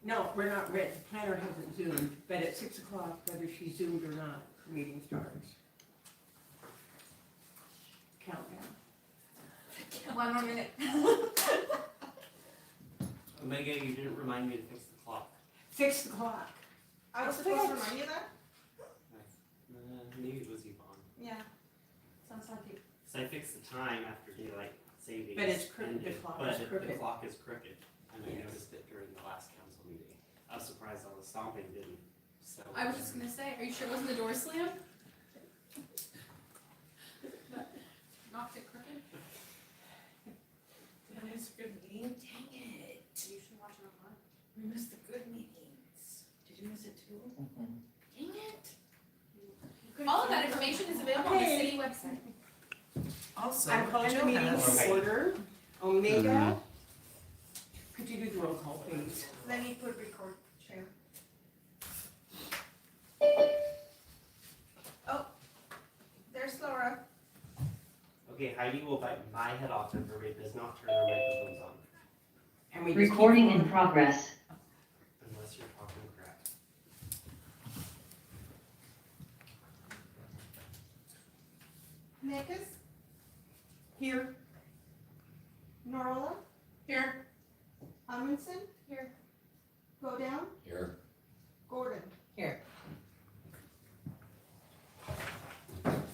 No, we're not ready. The planner hasn't zoomed, but at 6 o'clock, whether she zoomed or not, the meeting starts. Countdown. 1 more minute. Omega, you didn't remind me to fix the clock. 6 o'clock. I was supposed to remind you that? Maybe it was Yvonne. Yeah. Sounds like it. So I fixed the time after daylight savings. But it's crooked, ended, the clock but is the crooked. clock is crooked, and I Yes. noticed it during the last council meeting. I was surprised all the stomping didn't. So I was just gonna say, are you sure it wasn't the door slam? That knocked it crooked? Did I miss a good meeting? Dang it. You should watch it online. We missed the good meetings. Did you miss it too? Dang it. All of that information is available on the Okay. city website. Also, I'm calling the Joe meeting has- to order. Omega, could you do the roll call, please? Let me put record, Chair. Oh, there's Laura. okay, Heidi will bite my head off if everybody does not turn their microphones on, And we just keep Recording in going. progress. unless you're talking crap. Necas, Here. Nuorala, Here. Amundsen. Here. Go down. Here. Gordon.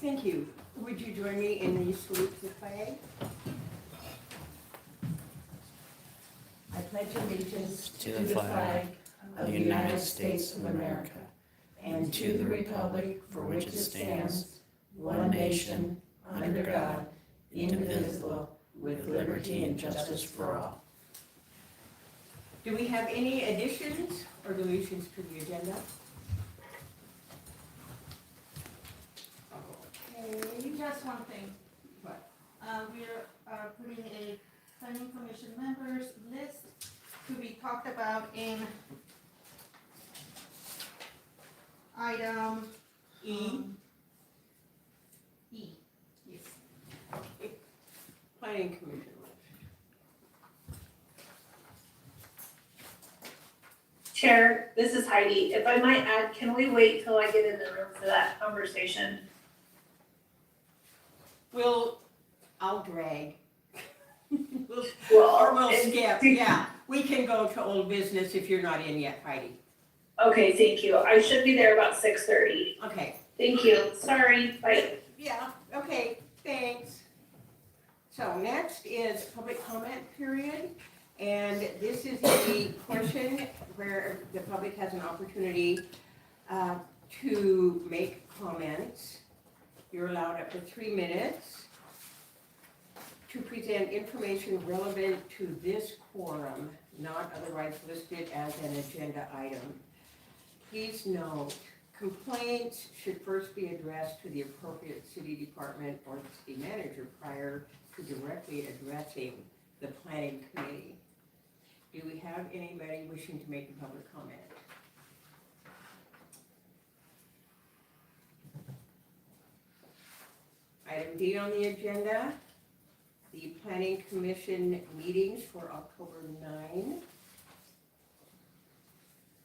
Thank you. Would you join me in the salute to the flag? I pledge allegiance to the flag of the United States of America and to the republic for which it stands, one nation, under God, indivisible, with liberty and justice for all. Do we have any additions or deletions to the agenda? Okay. Just one thing. What? We're putting a planning commission members list to be talked about in item E, E. Yes. planning commission list. Chair, this is Heidi. If I might add, can we wait till I get in the room for that conversation? I'll drag. Or Well, we'll it's- skip, yeah. We can go to old business if you're not in yet, Heidi. Okay, thank you. I should be there about 6:30. Okay. Thank you. Sorry, bye. Yeah, okay, thanks. So next is public comment period, and this is the portion where the public has an opportunity to make comments. You're allowed up to 3 minutes to present information relevant to this quorum, not otherwise listed as an agenda item. Please note, complaints should first be addressed to the appropriate city department or the city manager prior to directly addressing the planning committee. Do we have anybody wishing to make a public comment? Item D on the agenda, the planning commission meetings for October 9.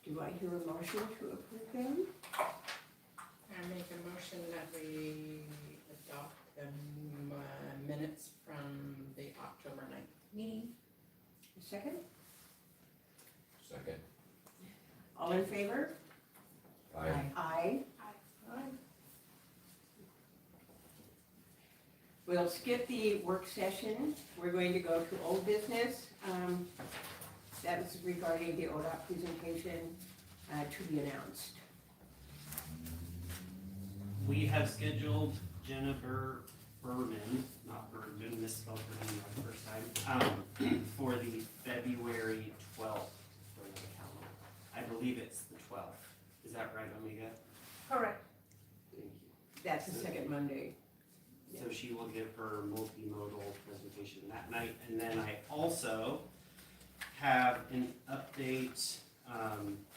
Do I hear a motion to approve them? I make a motion that we adopt the minutes from the October 9th meeting. A second? Second. All in favor? Aye. Aye. Aye. We'll skip the work session. We're going to go to old business. That is regarding the ODOT presentation to be announced. We have scheduled Jenna Berman, not Berman, misspelled Berman the first time, for the February 12th for the calendar. I believe it's the 12th. Is that right, Omega? Correct. Thank you. That's the second Monday. So she will give her multimodal presentation that night. And then I also have an update.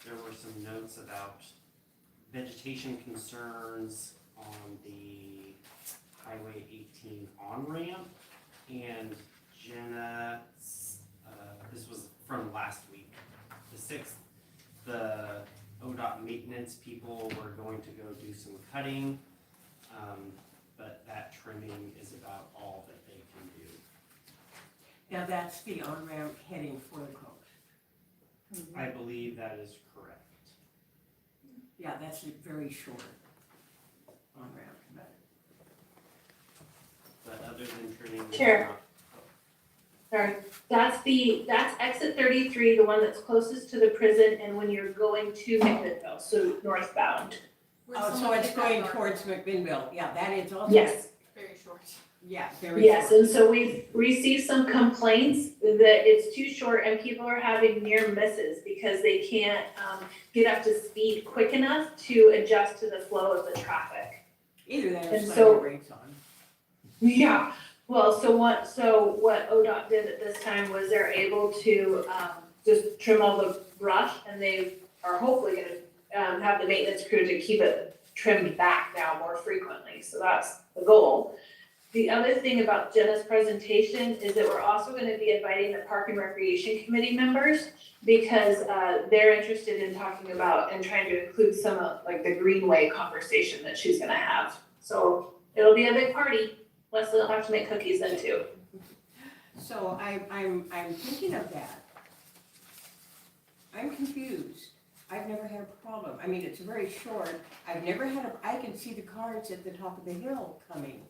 There were some notes about vegetation concerns on the Highway 18 on-ramp. And Jenna, this was from last week, the 6th the ODOT maintenance people were going to go do some cutting, but that trimming is about all that they can do. Now, that's the on-ramp heading for the coast. I believe that is correct. Yeah, that's a very short on-ramp, but But other than trimming. there's Chair. not- Sorry, that's exit 33, the one that's closest to the prison, and when you're going to McMinnville, so northbound. Where oh, so someone it's did that going garden. towards McMinnville, yeah, that is also. Yes, Very short. Yeah, very yes, short. and so we've received some complaints that it's too short and people are having near misses because they can't get up to speed quick enough to adjust to the flow of the traffic. Either that or And slam so- your brakes on. Yeah, well, so what ODOT did at this time was they're able to just trim all the brush, and they are hopefully gonna have the maintenance crew to keep it trimmed back now more frequently, so that's the goal. The other thing about Jenna's presentation is that we're also gonna be inviting the Park and Recreation Committee members, because they're interested in talking about and trying to include some of, like, the greenway conversation that she's gonna have. So it'll be a big party. Leslie will have to make cookies then too. So I'm thinking of that. I'm confused. I've never had a problem. I mean, it's very short. I've never had I can see the cars at the top of the hill coming.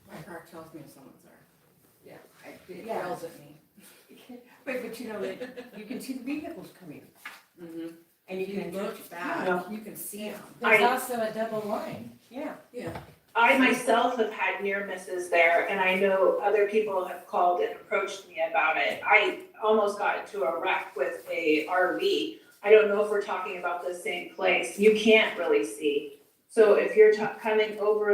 My heart tells me someone's there. It Yeah, yells at me. but you know, that you can see the vehicles coming. Mm-hmm. And you can look back, Yeah. you can see them. There's I- also a double line. Yeah, I myself have had near misses there, and I know other people have called and approached me about it. I almost got into a wreck with a RV. I don't know if we're talking about the same place. You can't really see. So if you're coming over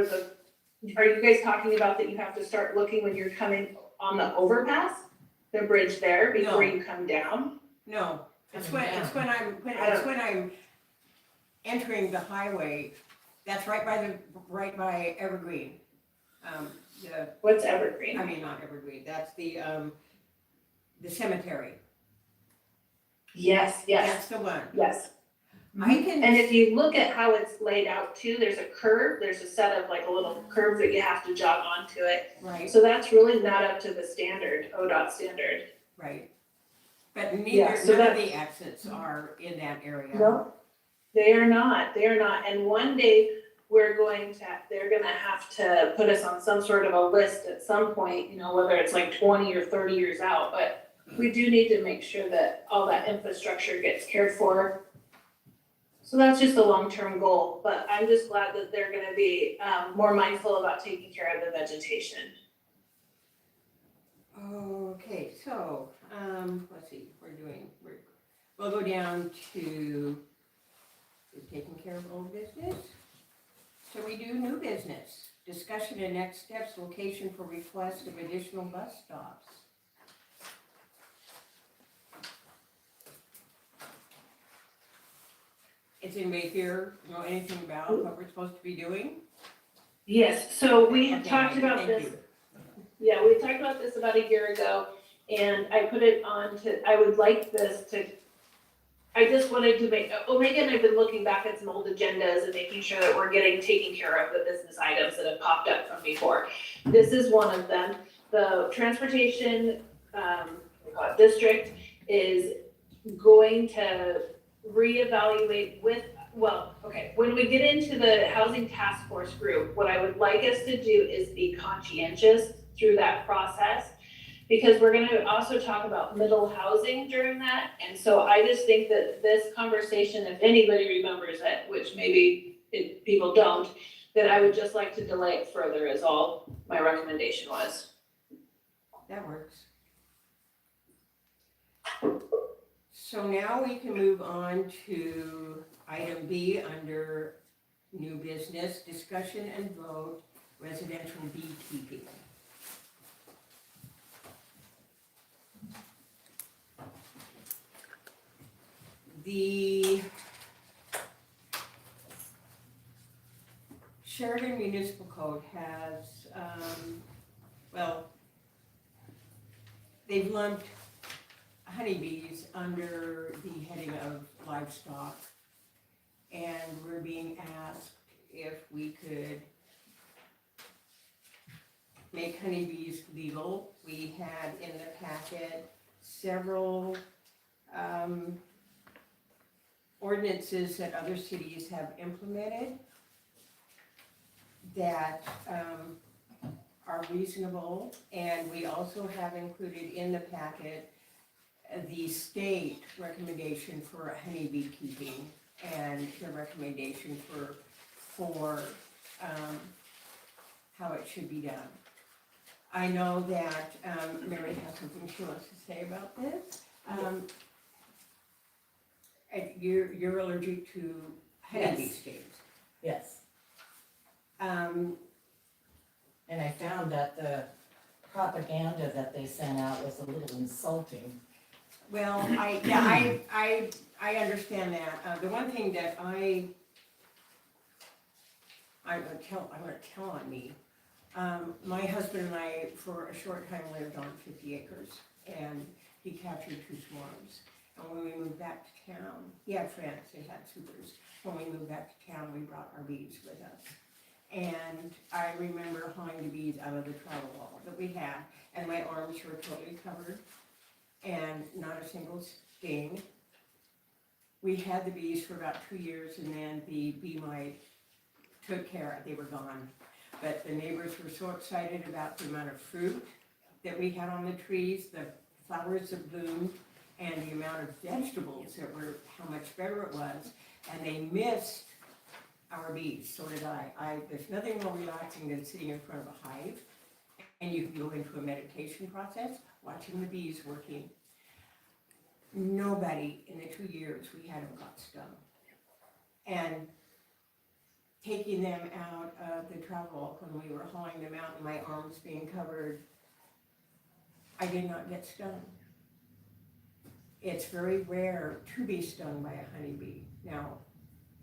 are you guys talking about that you have to start looking when you're coming on the overpass? The bridge there before No. you come down? no, it's Coming when down. when I'm entering the highway, that's right by Evergreen. What's Evergreen? I mean, not Evergreen, that's the cemetery. Yes, yes, That's the one. yes. I can. And if you look at how it's laid out too, there's a curve, there's a set of like a little curve that you have to jog onto it. Right, So that's really not up to the standard, ODOT standard. right. But Yeah, none so of that- the exits are in that area. No, they are not, and one day they're gonna have to put us on some sort of a list at some point, you know, whether it's like 20 or 30 years out, but we do need to make sure that all that infrastructure gets cared for. So that's just a long-term goal, but I'm just glad that they're gonna be more mindful about taking care of the vegetation. Okay, so, let's see, we'll go down to, we've taken care of old business. So we do new business, discussion and next steps, location for request of additional bus stops. Is anybody here, know anything about what we're supposed to be doing? Yes, so we had Okay, talked about thank this. you. Yeah, we talked about this about a year ago, and I put it on I would like this to, I just wanted to make, Omega and I've been looking back at some old agendas and making sure that we're taking care of the business items that have popped up from before. This is one of them. The transportation, district is going to reevaluate when we get into the housing task force group, what I would like us to do is be conscientious through that process, because we're gonna also talk about middle housing during that. And so I just think that this conversation, if anybody remembers it, which maybe people don't, that I would just like to delay it further is all my recommendation was. That works. So now we can move on to item B under new business, discussion and vote, residential beekeeping. The Sheridan Municipal Code has, they've lumped honeybees under the heading of livestock. And we're being asked if we could make honeybees legal. We had in the packet several ordinances that other cities have implemented that are reasonable, and we also have included in the packet the state recommendation for honeybee keeping and the recommendation for how it should be done. I know that Mary has something she wants to say about this. And you're allergic to honeybee Yes. stings. Yes. And I found that the propaganda that they sent out was a little insulting. Well, I understand that. The one thing that I'm gonna tell on me. My husband and I, for a short time, lived on 50 acres, and he captured 2 swarms. And when we moved back to town, he had friends, they had supers. When we moved back to town, we brought our bees with us. And I remember hauling the bees out of the travel wall that we had, and my arms were totally covered, and not a single sting. We had the bees for about 2 years, and then the bee mite took care, they were gone. But the neighbors were so excited about the amount of fruit that we had on the trees, the flowers that bloomed, and the amount of vegetables that were, how much better it was. And they missed our bees, so did I. There's nothing more relaxing than sitting in front of a hive, and you can go into a meditation process, watching the bees working. Nobody in the 2 years we had them got stung. And taking them out of the travel when we were hauling them out and my arms being covered, I did not get stung. It's very rare to be stung by a honeybee. Now,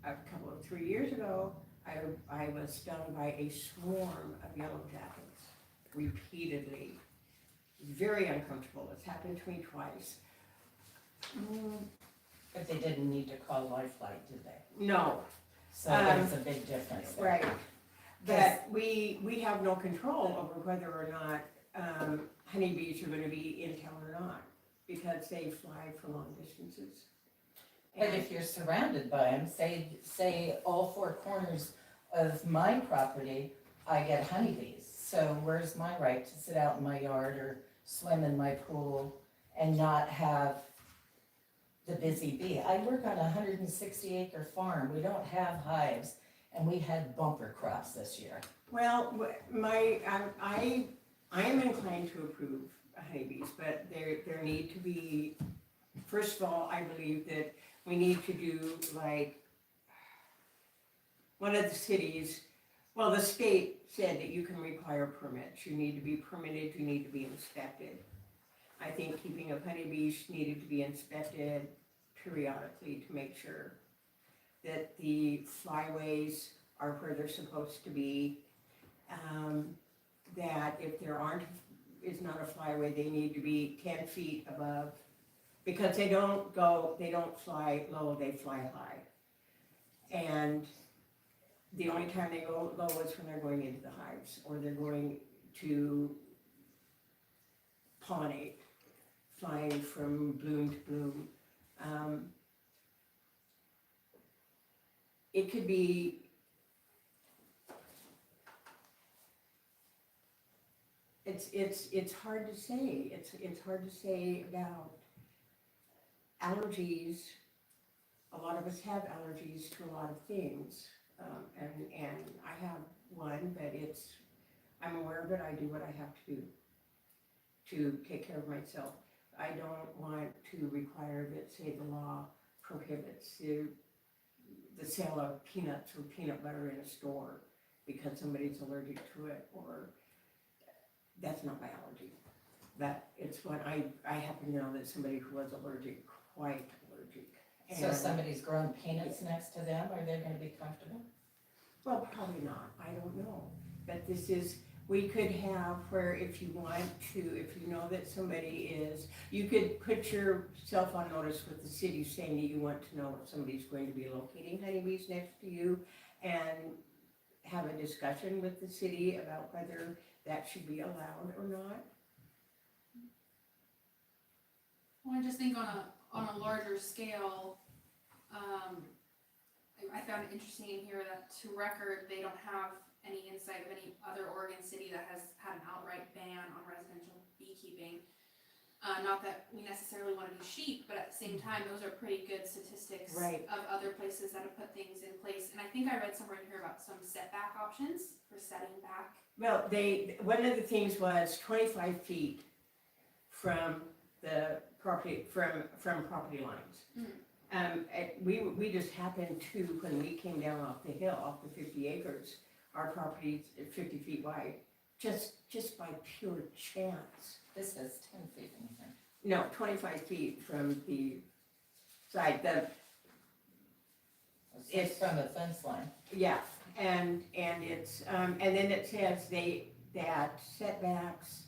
a couple of 3 years ago, I was stung by a swarm of yellow jackets repeatedly. Very uncomfortable. It's happened to me twice. But they didn't need to call Lifeline, did they? No, So there's a big difference there. right. But we have no control over whether or not honeybees are gonna be in town or not, because they fly for long distances. But if you're surrounded by them, say all 4 corners of my property, I get honeybees. So where's my right to sit out in my yard or swim in my pool and not have the busy bee? I work on a 160-acre farm. We don't have hives, and we had bumper crops this year. Well, I am inclined to approve honeybees, but there need to be, first of all, I believe that we need to do like one of the cities, well, the state said that you can require permits. You need to be permitted, you need to be inspected. I think keeping of honeybees needed to be inspected periodically to make sure that the flyways are where they're supposed to be. That if there is not a flyway, they need to be 10 feet above, because they don't fly low, they fly high. And the only time they go low is when they're going into the hives, or they're going to pollinate, flying from bloom to bloom. It could be, it's hard to say. It's hard to say about allergies. A lot of us have allergies to a lot of things, and I have one, but I'm aware of it. I do what I have to do to take care of myself. I don't want to require that, say, the law prohibits the sale of peanuts or peanut butter in a store because somebody's allergic to it, or that's not my allergy. That it's what I happen to know that somebody who was allergic, quite allergic. So And- somebody's growing peanuts next to them, are they gonna be comfortable? Well, probably not, I don't know. But this is, we could have where if you want to, if you know that somebody is, you could put yourself on notice with the city saying that you want to know if somebody's going to be locating honeybees next to you, and have a discussion with the city about whether that should be allowed or not. Well, I just think on a larger scale, I found it interesting in here that to record, they don't have any insight of any other Oregon city that has had an outright ban on residential beekeeping. Not that we necessarily want to be sheep, but at the same time, those are pretty good statistics Right. of other places that have put things in place. And I think I read somewhere in here about some setback options for setting back. Well, one of the things was 25 feet from the property, from property lines. We just happened to, when we came down off the hill, off the 50 acres, our property's 50 feet wide, just by pure chance. This says 10 feet in here. No, 25 feet from the side, It's from the fence line. yeah, and it's, and then it says that setbacks,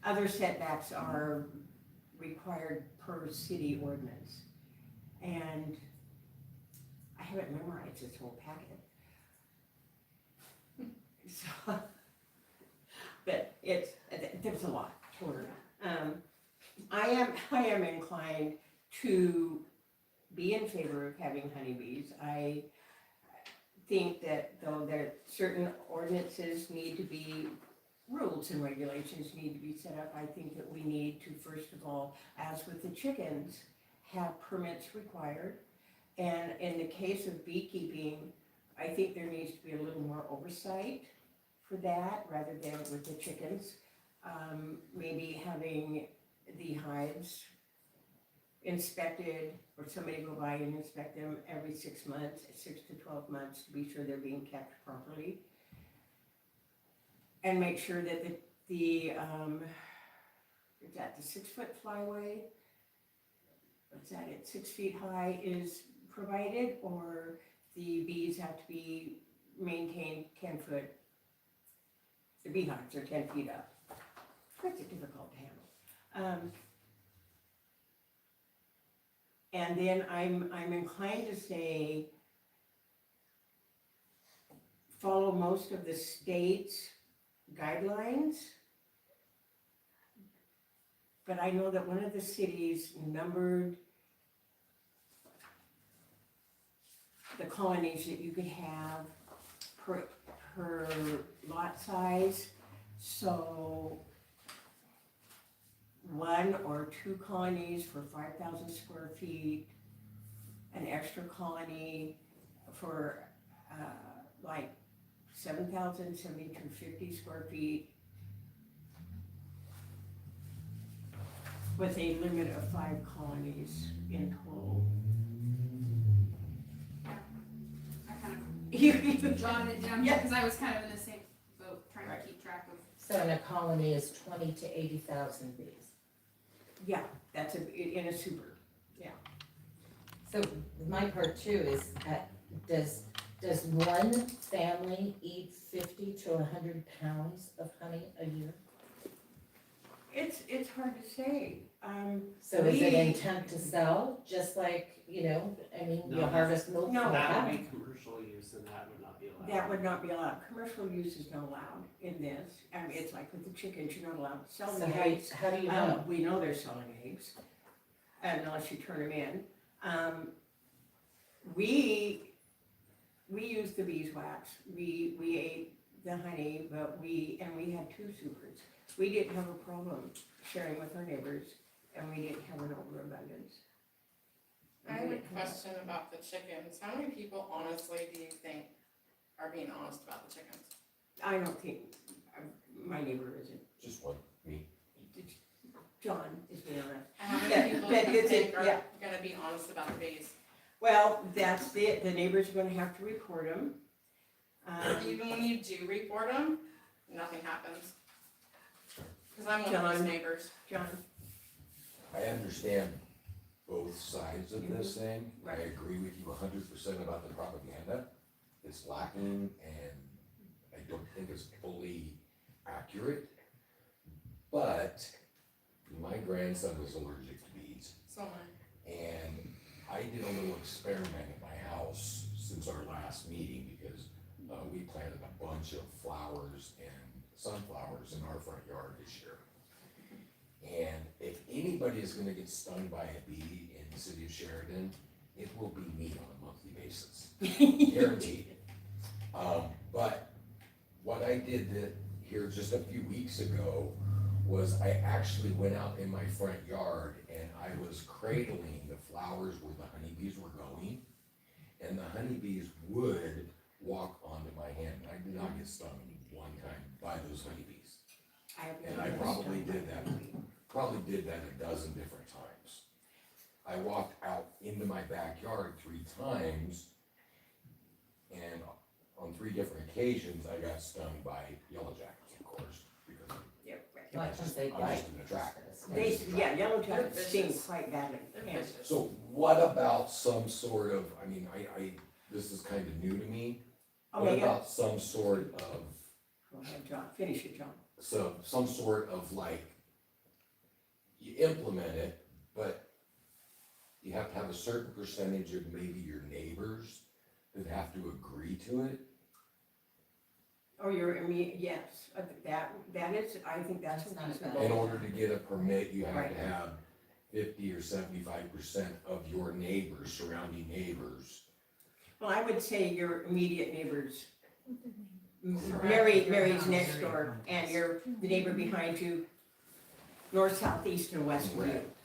other setbacks are required per city ordinance. And I haven't memorized this whole packet. So, but there's a lot to learn. I am inclined to be in favor of having honeybees. I think that though there certain ordinances need to be, rules and regulations need to be set up, I think that we need to, first of all, as with the chickens, have permits required. And in the case of beekeeping, I think there needs to be a little more oversight for that rather than with the chickens. Maybe having the hives inspected, or somebody go by and inspect them every 6 months, 6 to 12 months, to be sure they're being kept properly. And make sure that is that the 6 foot flyway? What's that, at 6 feet high is provided, or the bees have to be maintained 10 foot? The beehives are 10 feet up. That's difficult to handle. And then I'm inclined to say follow most of the state's guidelines. But I know that one of the cities numbered the colonies that you could have per lot size. So 1 or 2 colonies for 5,000 square feet, an extra colony for like 7,250 square feet, with a limit of 5 colonies in total. I kind You of jotted it down here because I was kind of in the same boat trying to keep track of. So in a colony is 20 to 80,000 bees. Yeah, that's in a super. So my part too is that does one family eat 50 to 100 pounds of honey a year? It's hard to say. So is it intent to sell, just like, you No. harvest milk No. from a That cow? would be commercial use and that would not be allowed. That would not be allowed. Commercial use is not allowed in this. I mean, it's like with the chickens, you're not allowed to sell So the eggs. how do you know? We know they're selling eggs, unless you turn them in. We used the beeswax. We ate the honey, but we had 2 supers. We didn't have a problem sharing with our neighbors, and we didn't have an overabundance. I have a question about the chickens. How many people honestly do you think are being honest about the chickens? I don't think, my neighbor isn't. Just one, me. John is being honest. And how Yeah, many people do but you it's think are yeah. gonna be honest about the bees? Well, that's it. The neighbors are gonna have to report them. Even when you do report them, nothing happens. Cause I'm one of John. those neighbors. John, I understand both sides of this thing. I Right. agree with you 100% about the propaganda. It's lacking, and I don't think is fully accurate. But my grandson was allergic to bees, So am I. and I did a little experiment at my house since our last meeting, because we planted a bunch of flowers and sunflowers in our front yard this year. And if anybody is gonna get stung by a bee in the city of Sheridan, it will be me on a monthly basis, guaranteed. But what I did here just a few weeks ago was I actually went out in my front yard and I was cradling the flowers where the honeybees were going. And the honeybees would walk onto my hand. I did not get stung one time by those honeybees. And I probably did that a dozen different times. I walked out into my backyard 3 times, and on 3 different occasions, I got stung by yellow jackets, of course, because Like, I'm just they bite. an attractor. Yeah, yellow jackets sting vicious. quite badly. They're Yeah. vicious. So what about some sort of, I mean, this is kind of new to me. What Omega, about some sort of, go ahead, John, finish it, John. some sort of like, you implement it, but you have to have a certain percentage of maybe your neighbors that have to agree to it? Or your immediate, yes, that is, I think that's That's not a reasonable. In order to get a permit, you have Right. to have 50 or 75% of your neighbors, surrounding neighbors. Well, I would say your immediate neighbors, Correct. Mary's next door, and the neighbor behind you, north, south, east, and west of you. Correct.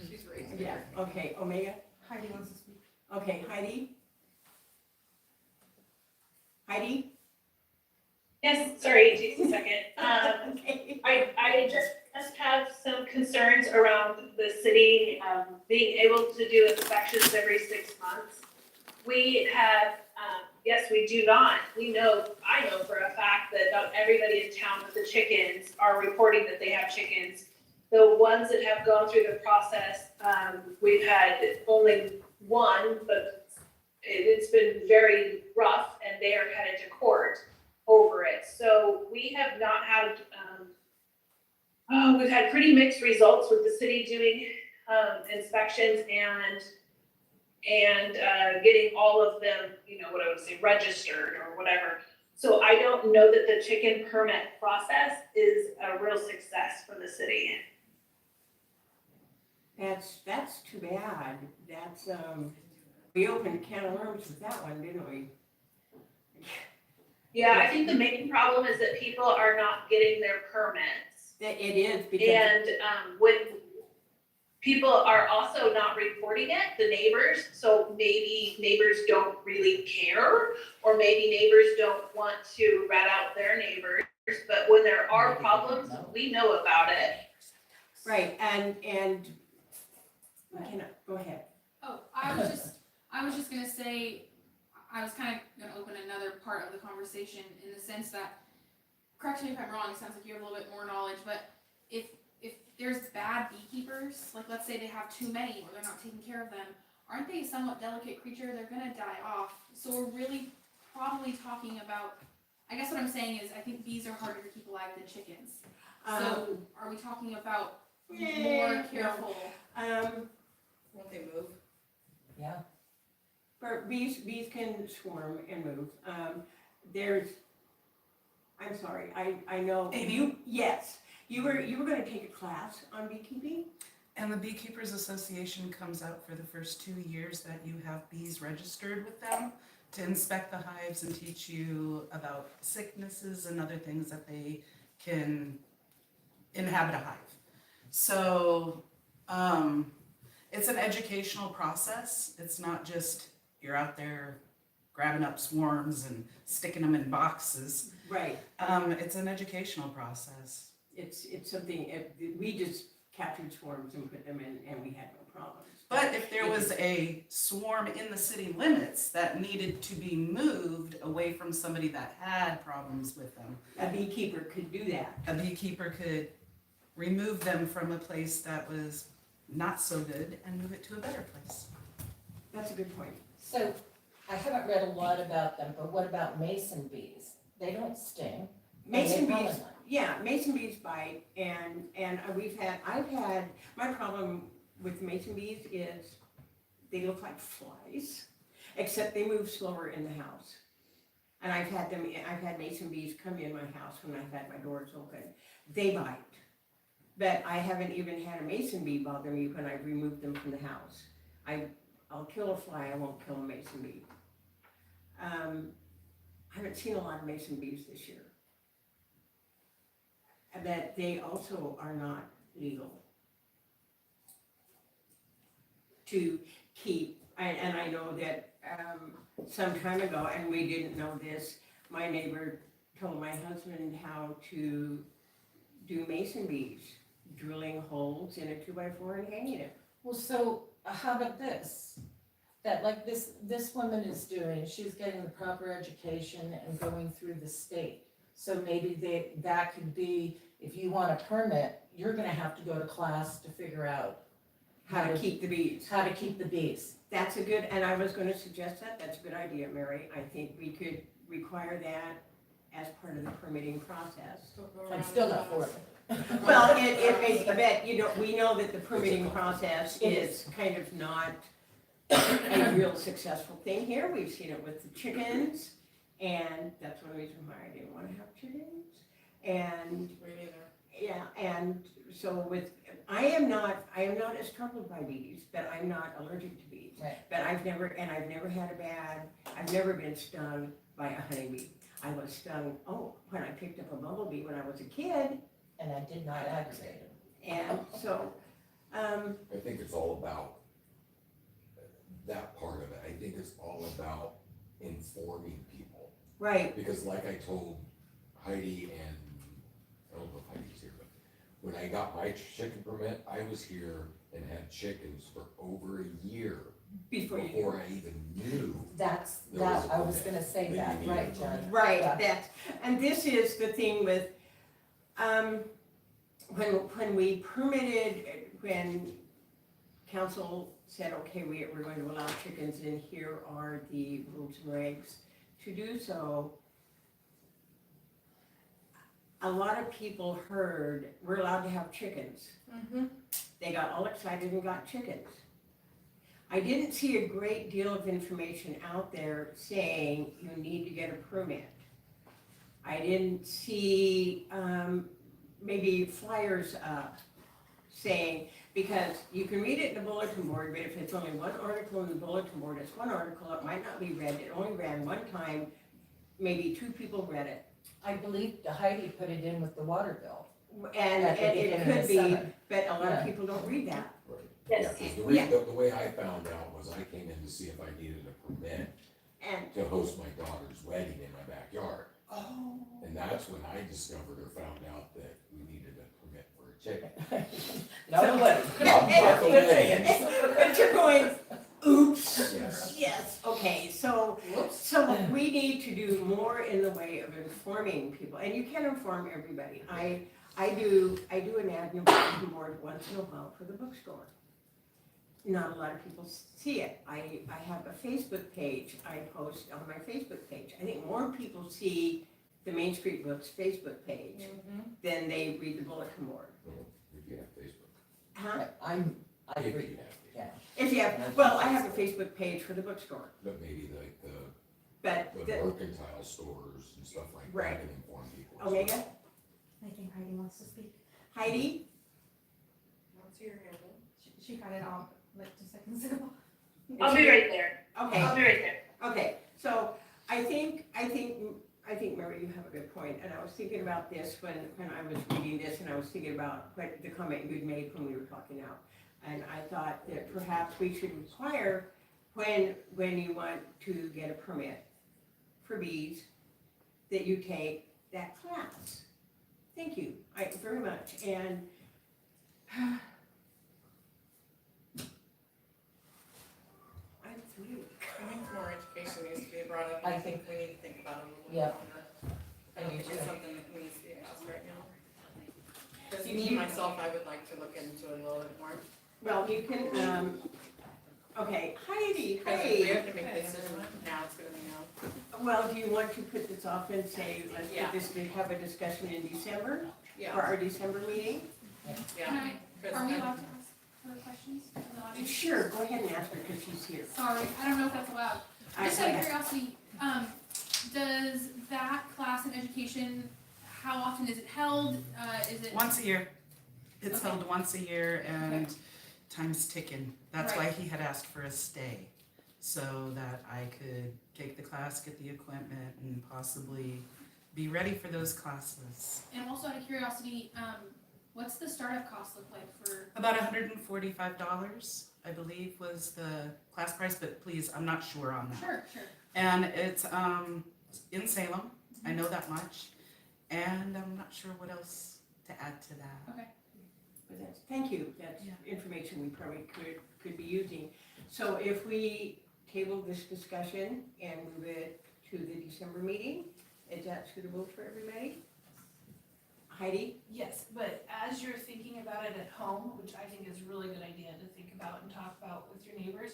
She's raised. Yeah, okay, Omega, Heidi wants to speak. okay, Heidi? Heidi? Yes, sorry, just a second. Okay. I just have some concerns around the city, being able to do inspections every 6 months. We have, yes, we do not, I know for a fact that not everybody in town with the chickens are reporting that they have chickens. The ones that have gone through the process, we've had only one, but it's been very rough and they are headed to court over it. So we have not had, we've had pretty mixed results with the city doing inspections and getting all of them, what I would say, registered or whatever. So I don't know that the chicken permit process is a real success for the city. That's too bad. That's, we opened a can of worms with that one, didn't we? Yeah, I think the main problem is that people are not getting their permits. It is because, And when people are also not reporting it, the neighbors, so maybe neighbors don't really care, or maybe neighbors don't want to rat out their neighbors, but when there are problems, we know about it. right, and, McKenna, go ahead. Oh, I was just gonna say, I was kind of gonna open another part of the conversation in the sense that, correct me if I'm wrong, it sounds like you have a little bit more knowledge, but if there's bad beekeepers, like let's say they have too many or they're not taking care of them, aren't they a somewhat delicate creature? They're gonna die off. So we're really probably talking about, I guess what I'm saying is I think bees are harder to keep alive than chickens. So are we talking about more careful? Won't they move? Yeah. Bees can swarm and move. I'm sorry, I know, yes, you were gonna take a class on beekeeping? And the Beekeepers Association comes out for the first 2 years that you have bees registered with them to inspect the hives and teach you about sicknesses and other things that they can inhabit a hive. So it's an educational process. It's not just you're out there grabbing up swarms and sticking them in boxes. Right, It's an educational process. it's something, we just captured swarms and put them in, and we had no problems. But if there was a swarm in the city limits that needed to be moved away from somebody that had problems with them, A beekeeper could do that. a beekeeper could remove them from a place that was not so good and move it to a better place. That's a good point. So, I haven't read a lot about them, but what about mason bees? They don't sting. Mason And they bees, pollinate. yeah, mason bees bite, and I've had, my problem with mason bees is they look like flies, except they move slower in the house. And I've had mason bees come in my house when I've had my doors open. They bite. But I haven't even had a mason bee bother me when I've removed them from the house. I'll kill a fly, I won't kill a mason bee. I haven't seen a lot of mason bees this year. And that they also are not legal to keep, and I know that some time ago, and we didn't know this, my neighbor told my husband how to do mason bees, drilling holes in a 2x4 and hanging it. Well, so how about this? That like this woman is doing, she's getting the proper education and going through the state. So maybe that could be, if you want a permit, you're gonna have to go to class to figure out How to keep the bees. how to keep the bees. That's a good, and I was gonna suggest that, that's a good idea, Mary. I think we could require that as part of the permitting process. I'm still not for it. Well, it may be, but, you know, we know that the permitting process is kind of not a real successful thing here. We've seen it with the chickens, and that's one reason why I didn't wanna have chickens. And, Me neither. yeah, and so I am not as troubled by bees, but I'm not allergic to bees. Right. But I've never been stung by a honeybee. I was stung, when I picked up a bumblebee when I was a kid, And I did not aggravate it. and so, I think it's all about that part of it. I think it's all about informing people. right, Because like I told Heidi and, I don't know if Heidi's here, but when I got my chicken permit, I was here and had chickens for over a year before you, before I even knew. That's, There was a I was permit. gonna say That that, you need right, a Jen? permit. right, Yeah. and this is the thing with, when we permitted, when council said, okay, we're going to allow chickens, and here are the rules and regs to do so, a lot of people heard, we're allowed to have chickens. Mm-hmm. They got all excited and got chickens. I didn't see a great deal of information out there saying you need to get a permit. I didn't see, maybe flyers up saying, because you can read it in the bulletin board, but if it's only one article in the bulletin board, it's one article, it might not be read, it only ran one time, maybe 2 people read it. I believe Heidi put it in with the water bill. And At the it beginning of could the be, summer. but a lot Yeah. of people don't read that. Right. Yes. Yeah, 'cause the way I found out was I came in to see if I needed a permit And, to host my daughter's wedding in my backyard. oh. And that's when I discovered or found out that we needed a permit for a chicken. No way. Not the wedding. But you're going, oops, Yes. yes, okay, so we need to do more in the way of informing people, and you can inform everybody. I do an annual bulletin board once in a while for the bookstore. Not a lot of people see it. I have a Facebook page, I post on my Facebook page. I think more people see the Main Street Books Facebook page than they read the bulletin board. If you have Facebook. Huh? I If agree, you have Facebook. yeah. If you have, well, I have a Facebook page for the bookstore, But maybe like but the the, mercantile stores and stuff like Right. that can inform people. Omega, I think Heidi wants to speak. Heidi, What's your handle? She got it all like 2 seconds ago. I'll be right there. okay. I'll be right there. Okay, so I think, Mary, you have a good point, and I was thinking about this when I was reading this, and I was thinking about what the comment you'd made when we were talking out. And I thought that perhaps we should require, when you want to get a permit for bees, that you take that class. Thank you, very much, and I'm through. I think more education needs to be brought up. I I think we need to think about it a little Yeah. bit longer. I I don't do think it's too. something that needs to be asked right now. Because You me, need- myself, I would like to look into it a little bit more. Well, you can, Okay, Heidi, Because hey. we have to make the decision, now it's gonna be no. Well, do you want to put this off and say, let's Yeah. put this, to have a discussion in December? For Yeah, our December meeting? yeah. Can I, 'Cause are we I'm- allowed to ask her questions from the audience? Sure, go ahead and ask her because she's here. Sorry, I don't know if that's allowed. Just out of I- curiosity, does that class in education, how often is it held? Is it? Once a year. It's Okay. held once a year and time's ticking. That's why Right. he had asked for a stay, so that I could take the class, get the equipment, and possibly be ready for those classes. And also out of curiosity, what's the startup cost look like for? About $145, I believe, was the class price, but please, I'm not sure on that. Sure, sure. And it's in Salem, I know that much, and I'm not sure what else to add to that. Okay. But that's, thank you, that's Yeah. information we probably could be using. So if we table this discussion and move it to the December meeting, is that suitable for everybody? Heidi? Yes, but as you're thinking about it at home, which I think is a really good idea to think about and talk about with your neighbors,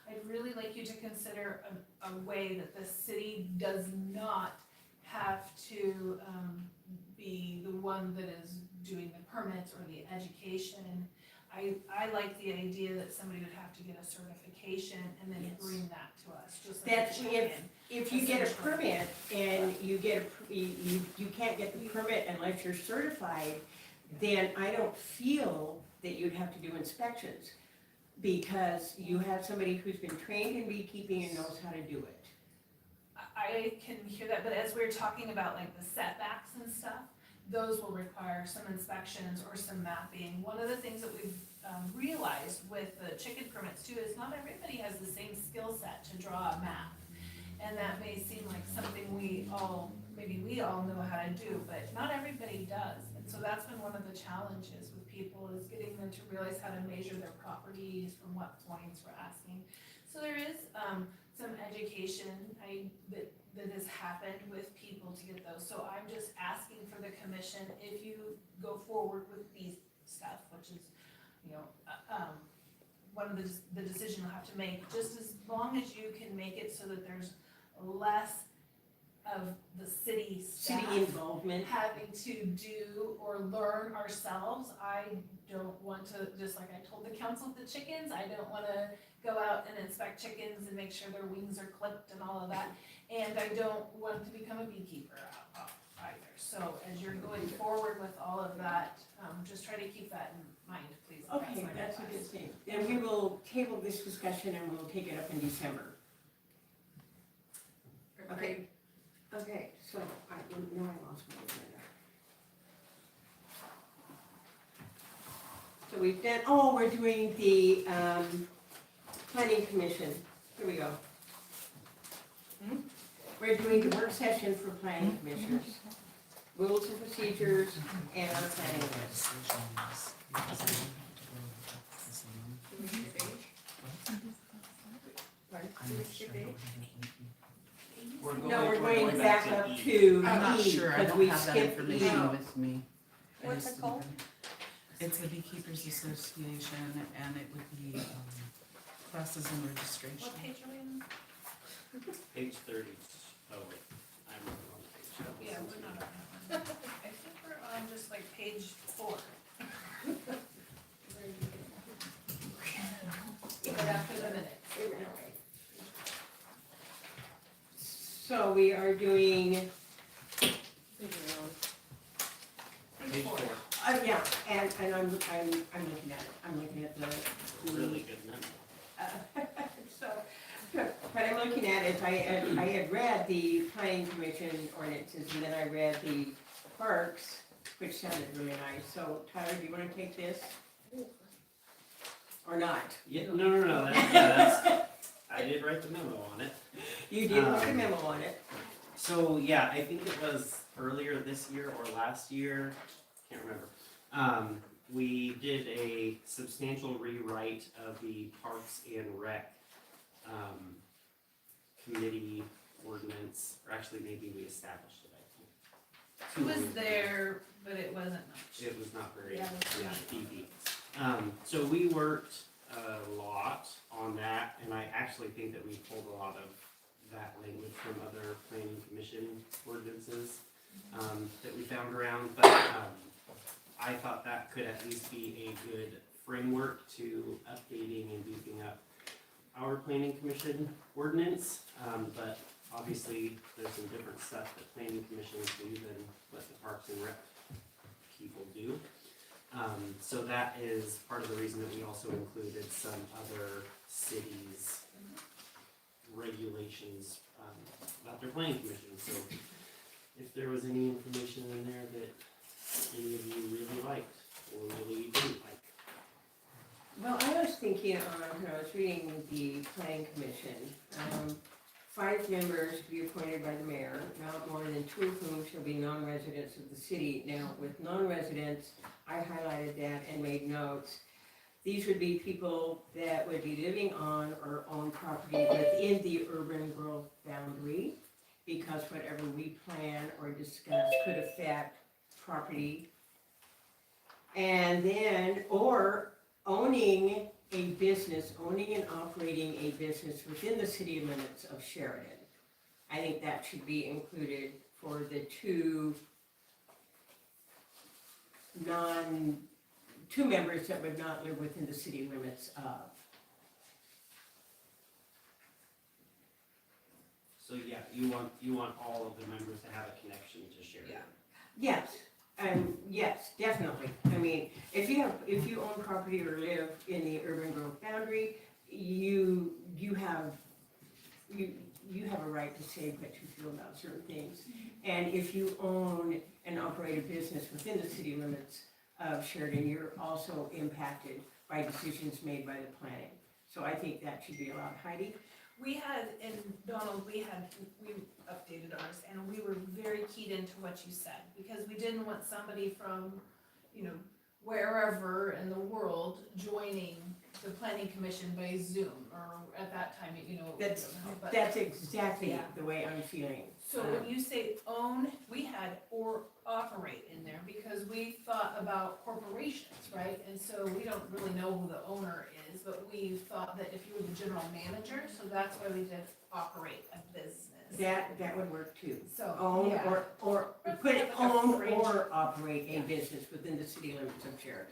I'd really like you to consider a way that the city does not have to be the one that is doing the permits or the education. I like the idea that somebody would have to get a certification and then Yes. bring that to us, just like That's a chicken. If you get a permit and you can't get the permit unless you're certified, then I don't feel that you'd have to do inspections. Because you have somebody who's been trained in beekeeping and knows how to do it. I can hear that, but as we're talking about like the setbacks and stuff, those will require some inspections or some mapping. One of the things that we've realized with the chicken permits too is not everybody has the same skill set to draw a map. And that may seem like something maybe we all know how to do, but not everybody does. And so that's been one of the challenges with people is getting them to realize how to measure their properties, from what points we're asking. So there is some education that has happened with people to get those. So I'm just asking for the commission, if you go forward with these stuff, which is, one of the decision you'll have to make, just as long as you can make it so that there's less of the city staff City involvement. having to do or learn ourselves. I don't want to, just like I told the council with the chickens, I don't wanna go out and inspect chickens and make sure their wings are clipped and all of that. And I don't want to become a beekeeper either. So as you're going forward with all of that, just try to keep that in mind, please. Okay, my that's a advice. good thing. Then we will table this discussion and we'll take it up in December. Okay. Okay, so I lost my agenda. So we've done, we're doing the planning commission. Here we go. We're doing the work session for planning commissioners. Rules and procedures and our planning list. No, we're going back up E. to I'm not E, sure, I because don't we have that skipped E. information with me. I What's just it called? didn't- It's a Beekeepers Association, and it would be classes and registration. What page are we on? Page 30. Oh, wait, I'm on the wrong page. Yeah, we're not on that one. I think we're on just like page 4. But after the minute. So we are doing, Page 4. yeah, and I'm looking at it, I'm looking at the. Really good memo. So, what I'm looking at is, I had read the planning commission ordinances, and then I read the parks, which sounded really nice. So Tyler, do you wanna take this? Or not? Yeah, no, that's, I did write the memo on it. You did put a memo on it. So, yeah, I think it was earlier this year or last year, can't remember. We did a substantial rewrite of the Parks and Rec, committee ordinance, or actually maybe we established it, I think. It was there, but it wasn't much. It was not very, Yeah, yeah, it was beefy. So we worked, a lot on that, and I actually think that we pulled a lot of that language from other planning commission ordinances, that we found around, but, I thought that could at least be a good framework to updating and beefing up our planning commission ordinance, but obviously there's some different stuff that planning commissions do than what the Parks and Rec people do. So that is part of the reason that we also included some other cities' regulations, about their planning commission. So if there was any information in there that any of you really liked or really didn't like. Well, I was thinking when I was reading the planning commission, 5 members to be appointed by the mayor, not more than 2 of whom shall be non-residents of the city. Now, with non-residents, I highlighted that and made notes. These would be people that would be living on or own property within the urban growth boundary, because whatever we plan or discuss could affect property. And then, or owning a business, owning and operating a business within the city limits of Sheridan. I think that should be included for the two members that would not live within the city limits of. So yeah, you want all of the members to have a connection to Sheridan. Yes, yes, definitely. I mean, if you own property or live in the urban growth boundary, you have a right to say what you feel about certain things. And if you own and operate a business within the city limits of Sheridan, you're also impacted by decisions made by the planning. So I think that should be allowed. Heidi? We had, and Donald, we updated ours, and we were very keyed into what you said, because we didn't want somebody from, wherever in the world joining the planning commission by Zoom, or at that time, but. That's exactly Yeah. the way I'm feeling. So when you say own, we had or operate in there, because we thought about corporations, right? And so we don't really know who the owner is, but we thought that if you were the general manager, so that's why we did operate a business. That would work too. So, Own yeah. or Let's put have it like a own fringe. or operate a business within the city limits of Sheridan.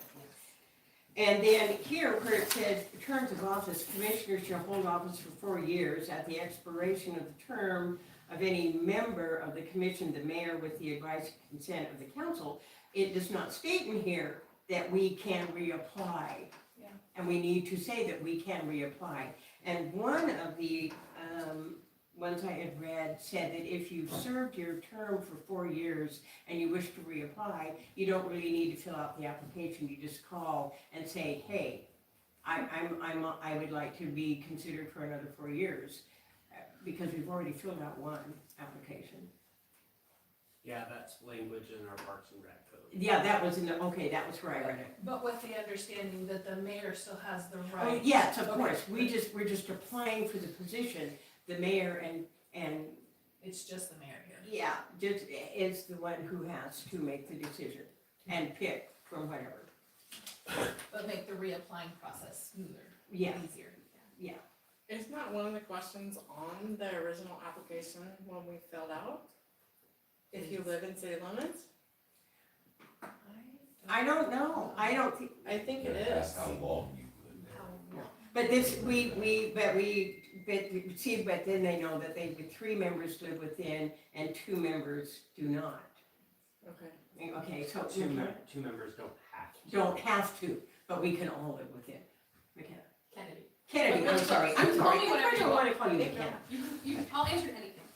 And then here where it says terms of office, commissioners shall hold office for 4 years. At the expiration of the term of any member of the commission, the mayor with the advice and consent of the council, it does not state in here that we can reapply. Yeah. And we need to say that we can reapply. And one of the ones I had read said that if you've served your term for 4 years and you wish to reapply, you don't really need to fill out the application. You just call and say, hey, I would like to be considered for another 4 years, because we've already filled out one application. Yeah, that's language in our Parks and Rec code. Yeah, that was that was where I read it. But with the understanding that the mayor still has the Oh, right. yes, of Okay. course. We're just applying for the position. The mayor and It's just the mayor here. yeah, just is the one who has to make the decision and pick from whatever. But make the reapplying process smoother, Yeah, easier. Is not one of the questions on the original application when we filled out? If you live in city limits? I don't know. I don't think. I think it That's is. how long you live there. But but then they know that the 3 members live within and 2 members do not. Okay. Okay, so Two members don't have to. don't have to, but we can all live within. McKenna. Kennedy. I'm sorry. Call me whatever I you don't want. want to call you McKenna. I'll answer anything.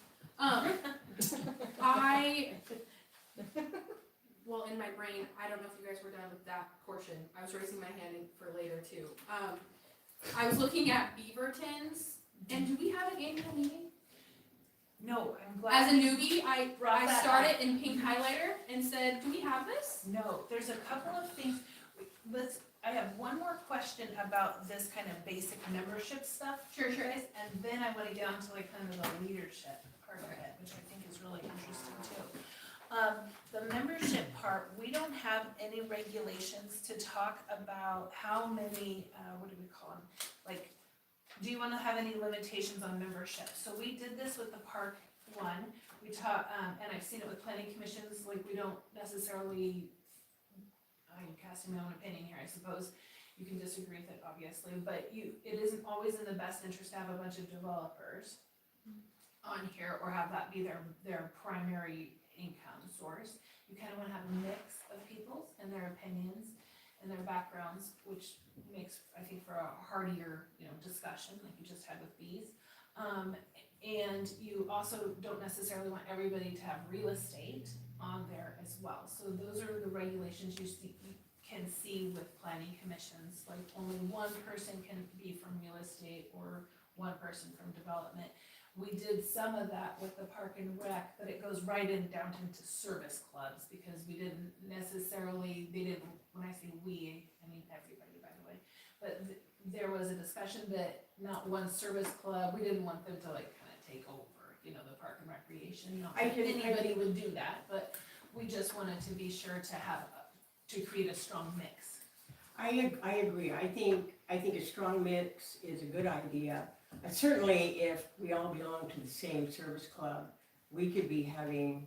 Well, in my brain, I don't know if you guys were done with that portion. I was raising my hand for later too. I was looking at Beaverton's, and do we have an annual meeting? No, I'm glad. As a newbie, I Brought that started in pink highlighter and said, do we have this? No, there's a couple of things, I have one more question about this kind of basic membership stuff. Sure. Guys, and then I wanna get down to like kind of the leadership part of it, which I think is really interesting too. The membership part part, we don't have any regulations to talk about how many, what do we call them? Like, do you wanna have any limitations on membership? So we did this with the park one, we taught, and I've seen it with planning commissions, like, we don't necessarily, I'm casting my own opinion here, I suppose. You can disagree with it, obviously, but it isn't always in the best interest to have a bunch of developers on here or have that be their primary income source. You kind of want to have a mix of people's and their opinions and their backgrounds, which makes, I think, for a heartier, discussion like you just had with bees. And you also don't necessarily want everybody to have real estate on there as well. So those are the regulations you can see with planning commissions, like only one person can be from real estate or one person from development. We did some of that with the park and rec, but it goes right down into service clubs, because we didn't necessarily, when I say we, I mean everybody, by the way, but there was a discussion that not one service club, we didn't want them to like kind of take over, the park and recreation, not that anybody would do that, but we just wanted to be sure to create a strong mix. I agree. I think a strong mix is a good idea. Certainly, if we all belong to the same service club, we could be having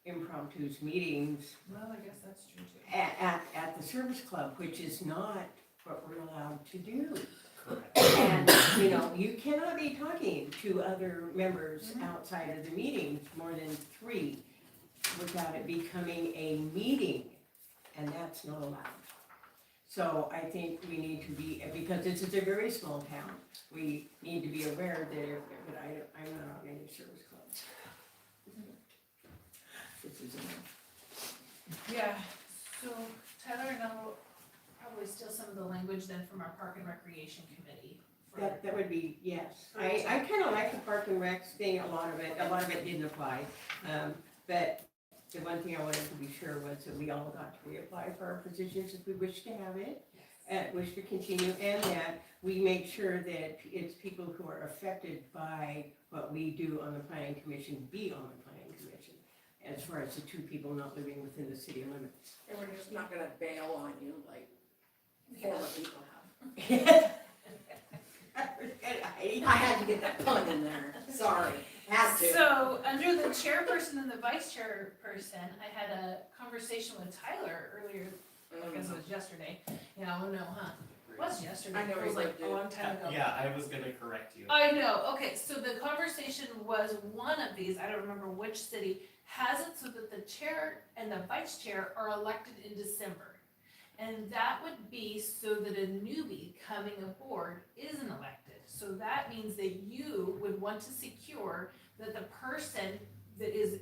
impromptu meetings Well, I guess that's true too. at the service club, which is not what we're allowed to do. Correct. And, you cannot be talking to other members outside of the meeting, more than 3, without it becoming a meeting, and that's not allowed. So I think we need to be, because this is a very small town, we need to be aware that I'm not on any service clubs. This is Yeah, so Tyler and I will probably steal some of the language then from our Park and Recreation Committee. that would be, yes. I kind of like the Park and Rec thing, a lot of it didn't apply. But the one thing I wanted to be sure was that we all got to reapply for our positions if we wish to have it, wish to continue, and that we make sure that it's people who are affected by what we do on the planning commission be on the planning commission, as far as the 2 people not living within the city limits. And we're just not gonna bail on you like former people have. I had to get that pun in there, sorry, had to. So, under the chairperson and the vice chairperson, I had a conversation with Tyler earlier, I guess it was yesterday. Yeah, oh no, huh? It was yesterday. I know, It was we like did. a long time ago. Yeah, I was gonna correct you. I know, okay, so the conversation was one of these, I don't remember which city, has it so that the chair and the vice chair are elected in December. And that would be so that a newbie coming aboard isn't elected. So that means that you would want to secure that the person that is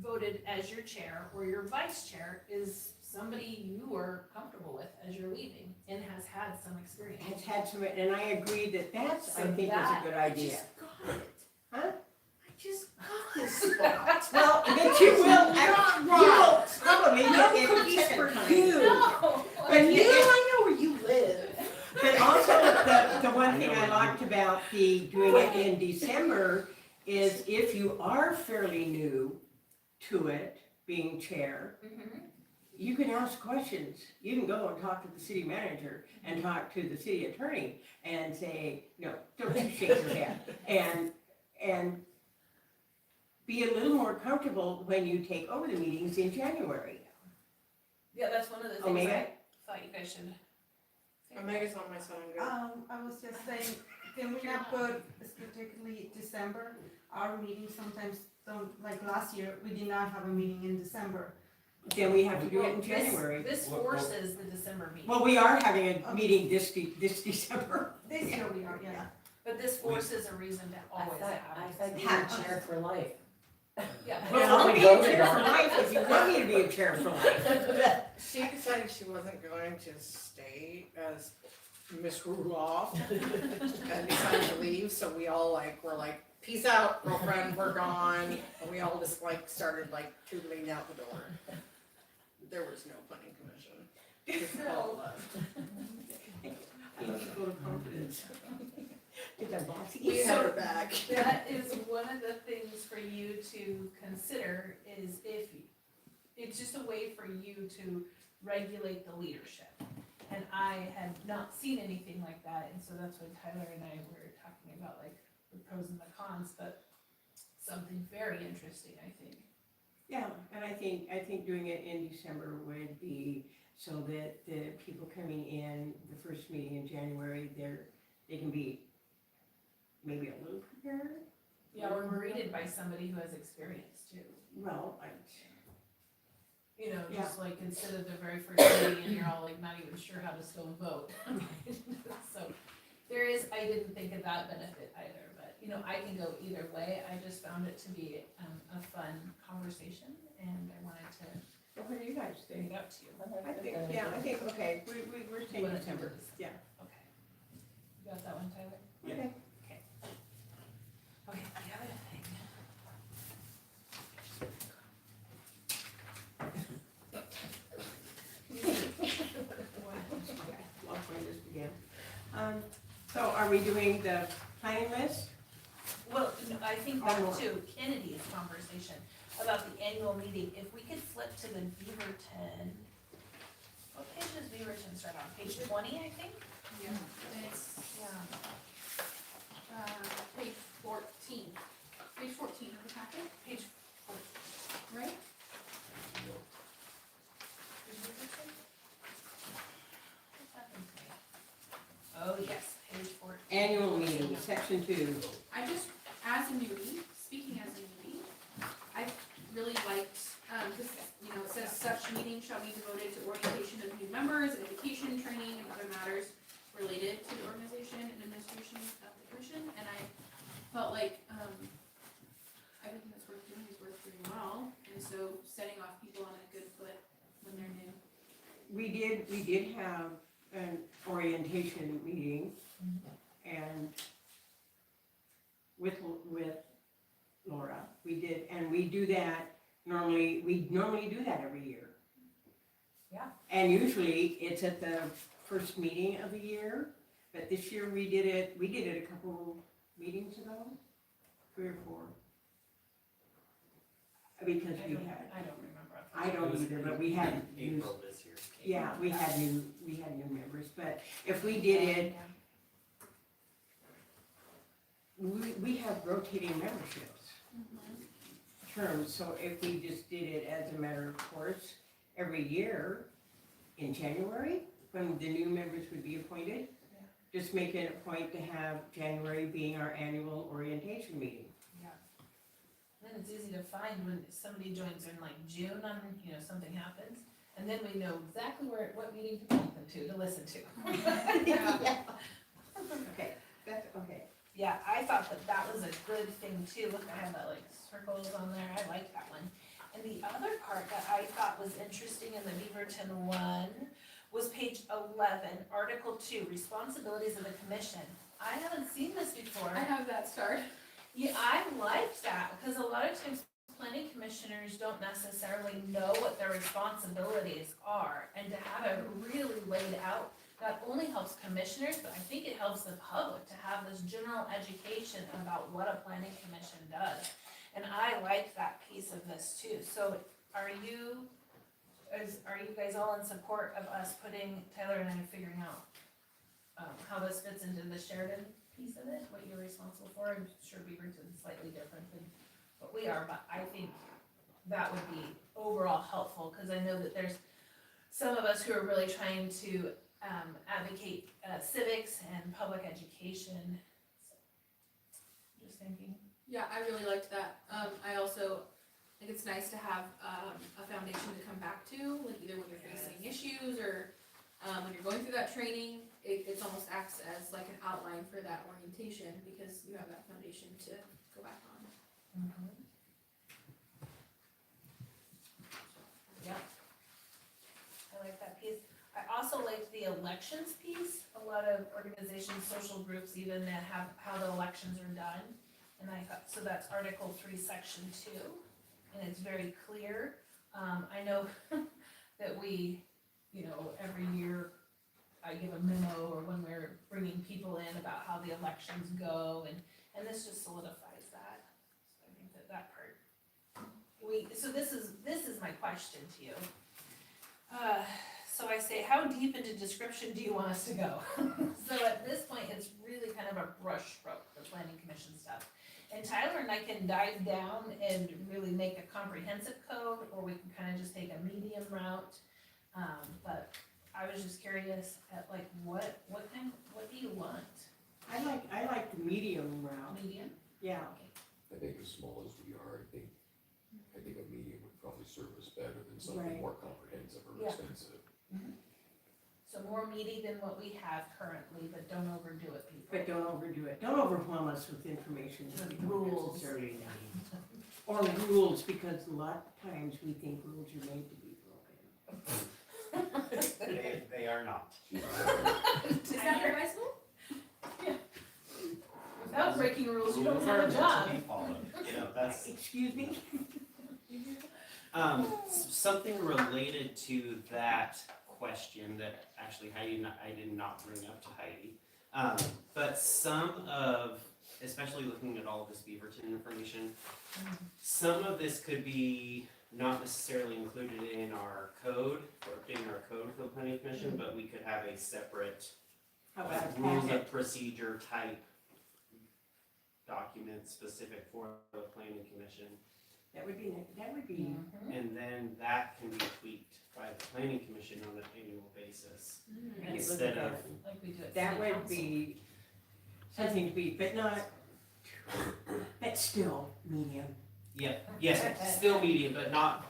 voted as your chair or your vice chair is somebody you are comfortable with as you're leaving and has had some experience. Has had some, and I agree that that's, So I think, is a that- good idea. Just got it. Huh? I just got this spot. Well, but you will, you will probably No get it cookies second for time. you. No! But you, I know where you live. but also, the one thing I liked about doing it in December is if you are fairly new to it, being chair, Mhm. you can ask questions. You can go and talk to the city manager and talk to the city attorney and say, no, don't you shake your head. And be a little more comfortable when you take over the meetings in January. Yeah, that's one of the things Omega? I thought you guys should. Omega's on my son. I was just saying, can we not put, particularly December, our meetings sometimes don't, like last year, we did not have a meeting in December. Then we have to do it in Well, January. This forces the December meeting. Well, we are having a meeting this December. This year we are, yeah. But this forces a reason to always have. I thought you were chair for life. Yeah. Well, I'll be a chair for life if you want me to be a chair for life. She decided she wasn't going to stay as Miss Ruloff and decided to leave, so we all were like, peace out, girlfriend, we're gone. And we all just started tootling out the door. There was no planning commission. Just Paula. I love to go to confidence. Get that bossy. We had her back. That is one of the things for you to consider is if it's just a way for you to regulate the leadership. And I had not seen anything like that, and so that's why Tyler and I were talking about like the pros and the cons, but something very interesting, I think. Yeah, and I think doing it in December would be so that the people coming in the first meeting in January, they can be maybe a little prepared. Yeah, we're greeted by somebody who has experience too. Well, You know, Yeah. just like instead of the very first meeting and you're all like not even sure how to still vote. So there is, I didn't think of that benefit either, but you know, I can go either way. I just found it to be a fun conversation and I wanted to what do you guys bring think? it up to you. I think, okay, we're saying Wanna do December, this? yeah. Okay. You got that one, Tyler? Yeah. Okay. Okay, the other thing. I'll find this again. So are we doing the planning list? Well, no, I think back Oh. to Kennedy's conversation about the annual meeting, if we could flip to the Beaverton. What page does Beaverton start on? Page 20, I think? Yeah, it's, Yeah. page 14. Page 14 of the packet, Page 14. right? Is Beaverton? What's happened to me? Oh, yes, page 14. Annual meeting, section 2. I just, as a newbie, speaking as a newbie, I really liked, because, you know, it says such meeting shall be devoted to orientation of new members, and education, training, and other matters related to the organization and administration of the commission, and I felt like, everything that's worth doing is worth doing well, and so setting off people on a good foot when they're new. We did have an orientation meeting and with Laura, we did, and we do that normally, we normally do that every year. Yeah. And usually it's at the first meeting of the year, but this year we did it a couple meetings ago, 3 or 4. Because we had, I don't remember. I don't either, but we had new, April this year. yeah, we had new members, but if we did it, we have rotating memberships terms, so if we just did it as a matter of course, every year in January, when the new members would be appointed, just making it a point to have January being our annual orientation meeting. Then it's easy to find when somebody joins in like June on, you know, something happens, and then we know exactly what meeting to point them to listen to. Yeah. Okay, that's, okay. Yeah, I thought that was a good thing too, look, I have that like circles on there, I like that one. And the other part that I thought was interesting in the Beaverton one was page 11, Article 2, Responsibilities of the Commission. I haven't seen this before. I have that start. Yeah, I liked that, because a lot of times planning commissioners don't necessarily know what their responsibilities are, and to have it really laid out, not only helps commissioners, but I think it helps the public to have this general education about what a planning commission does. And I like that piece of this too. So are you guys all in support of us putting, Tyler and I figuring out how this fits into the Sheridan piece of it, what you're responsible for? I'm sure Beaverton's slightly different than what we are, but I think that would be overall helpful, because I know that there's some of us who are really trying to advocate civics and public education. So, just thinking. Yeah, I really liked that. I also think it's nice to have a foundation to come back to, like either when you're facing issues or when you're going through that training. It almost acts as like an outline for that orientation, because you have that foundation to go back on. Yeah. I like that piece. I also liked the elections piece. A lot of organizations, social groups even, that have how the elections are done. And I thought, so that's Article 3, Section 2, and it's very clear. I know that we, you know, every year I give a memo, or when we're bringing people in about how the elections go, and this just solidifies that. So I think that part. So this is my question. question to you. So I say, how deep into description do you want us to go? So at this point, it's really kind of a brush stroke, the planning commission stuff. And Tyler and I can dive down and really make a comprehensive code, or we can kind of just take a medium route. But I was just curious at like, what do you want? I like the medium route, Medium? yeah. I think as small as we are, I think a medium would probably serve us better than something Right. more comprehensive or Yeah. expensive. So more meaty than what we have currently, but don't overdo it, people. But don't overdo it. Don't overwhelm us with information that we don't Rules. necessarily need. Or rules, because a lot of times we think rules are made to be broken. They are not. Is that your bicycle? Without breaking rules, you don't Rules have are a meant to job. be followed. You know, that's, Excuse me? something related to that question that actually I did not bring up to Heidi. But some of, especially looking at all of this Beaverton information, some of this could be not necessarily included in our code, or updating our code for the planning commission, but we could have a separate How about a rules packet? of procedure type document specific for the planning commission. That would be, Mhm. And then that can be tweaked by the planning commission on an annual basis. I could look Instead at of, that. Like we do at That city would council. be something to be, but not, but still medium. yeah, yes, still medium, but not,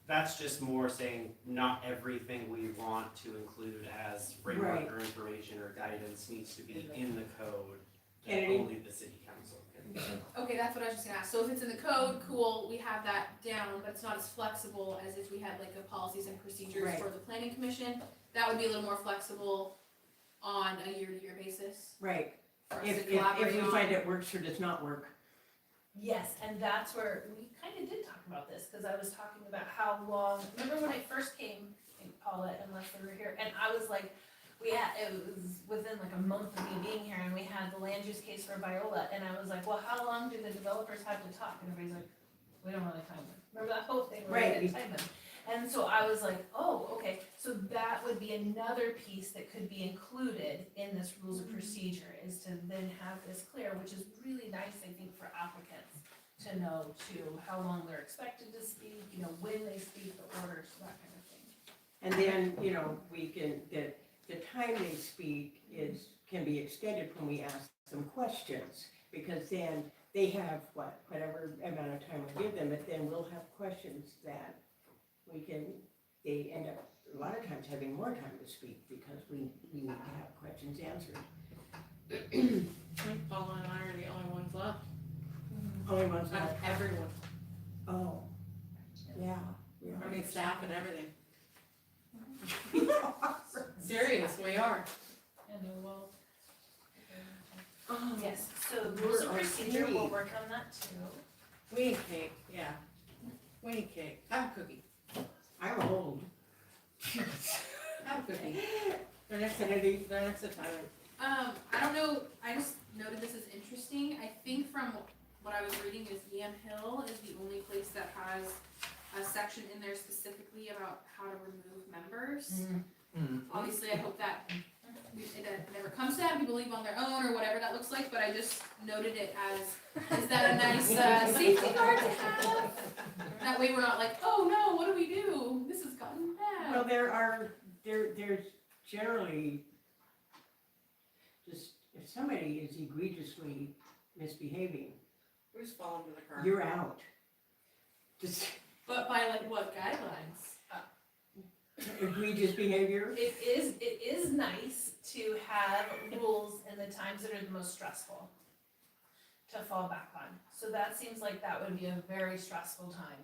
that's just more saying not everything we want to include as framework Right. or information or guidance needs to be in the code. That Kennedy? only the city council can. Okay, that's what I was just gonna ask. So if it's in the code, cool, we have that down, but it's not as flexible as if we had like a policies and procedures Right. for the planning commission. That would be a little more flexible on a year-to-year basis Right. for us to If collaborate we on. find it works or does not work. Yes, and that's where we kind of did talk about this, because I was talking about how long, remember when I first came, I think Paula and Leslie were here, and I was like, it was within like a month of me being here, and we had the land use case for Viola, and I was like, well, how long do the developers have to talk? And everybody's like, we don't really time them. Remember that whole thing where we Right. didn't time them? And so I was like, oh, okay, so that would be another piece that could be included in this rules of procedure, is to then have this clear, which is really nice, I think, for applicants to know too, how long they're expected to speak, you know, when they speak, the orders, that kind of thing. And then, you know, we can, the time they speak can be extended when we ask them questions. Because then they have whatever amount of time we give them, but then we'll have questions that they end up a lot of times having more time to speak because we need to have questions answered. I think Paula and I are the only ones left. Only ones Out of left. everyone. Oh, yeah. we are. I mean, staff and everything. Serious, we are. And then we'll, Oh, yes, so rules of We're procedure, we'll arcade. work on that too. We need cake, yeah. We need cake. Have a cookie. I'm old. Have a cookie. They're next to They're next to Tyler. I don't know, I just noted this as interesting. I think from what I was reading is Yam Hill is the only place that has a section in there specifically about how to remove members. Obviously, I hope that it never comes to that, people leave on their own or whatever that looks like, but I just noted it as, is that a nice safety guard to have? That way we're not like, oh no, what do we do? This has gotten bad. Well, there's generally just, if somebody is egregiously misbehaving, We just fall into the current. you're out. Just But by like what guidelines? egregious behavior. It is nice to have rules in the times that are the most stressful to fall back on. So that seems like that would be a very stressful time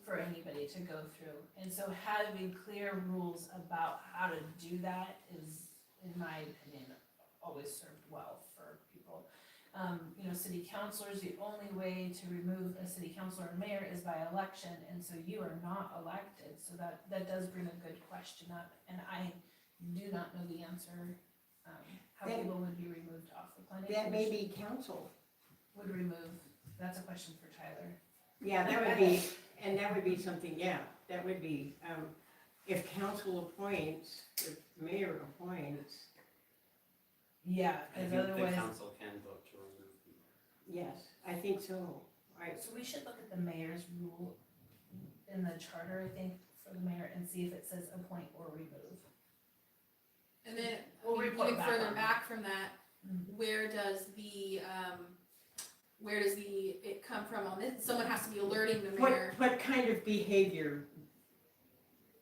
for anybody to go through. And so having clear rules about how to do that is, in my opinion, always served well for people. You know, city councilors, the only way to remove a city councilor or mayor is by election, and so you are not elected, so that does bring a good question up, and I do not know the answer, how That- people would be removed off the planning That may commission. be council. Would remove, that's a question for Tyler. Yeah, that would be, And that would be something, yeah, that would be, if council appoints, if mayor appoints, Yeah, I cause think the otherwise, council can vote to remove people. yes, I think so. so we should look at the mayor's rule in the charter, I think, for the mayor and see if it says appoint or remove. And then, We'll I mean, report even back further on back from that, Mhm. where does the, it come from on this? Someone has to be alerting the mayor. What kind of behavior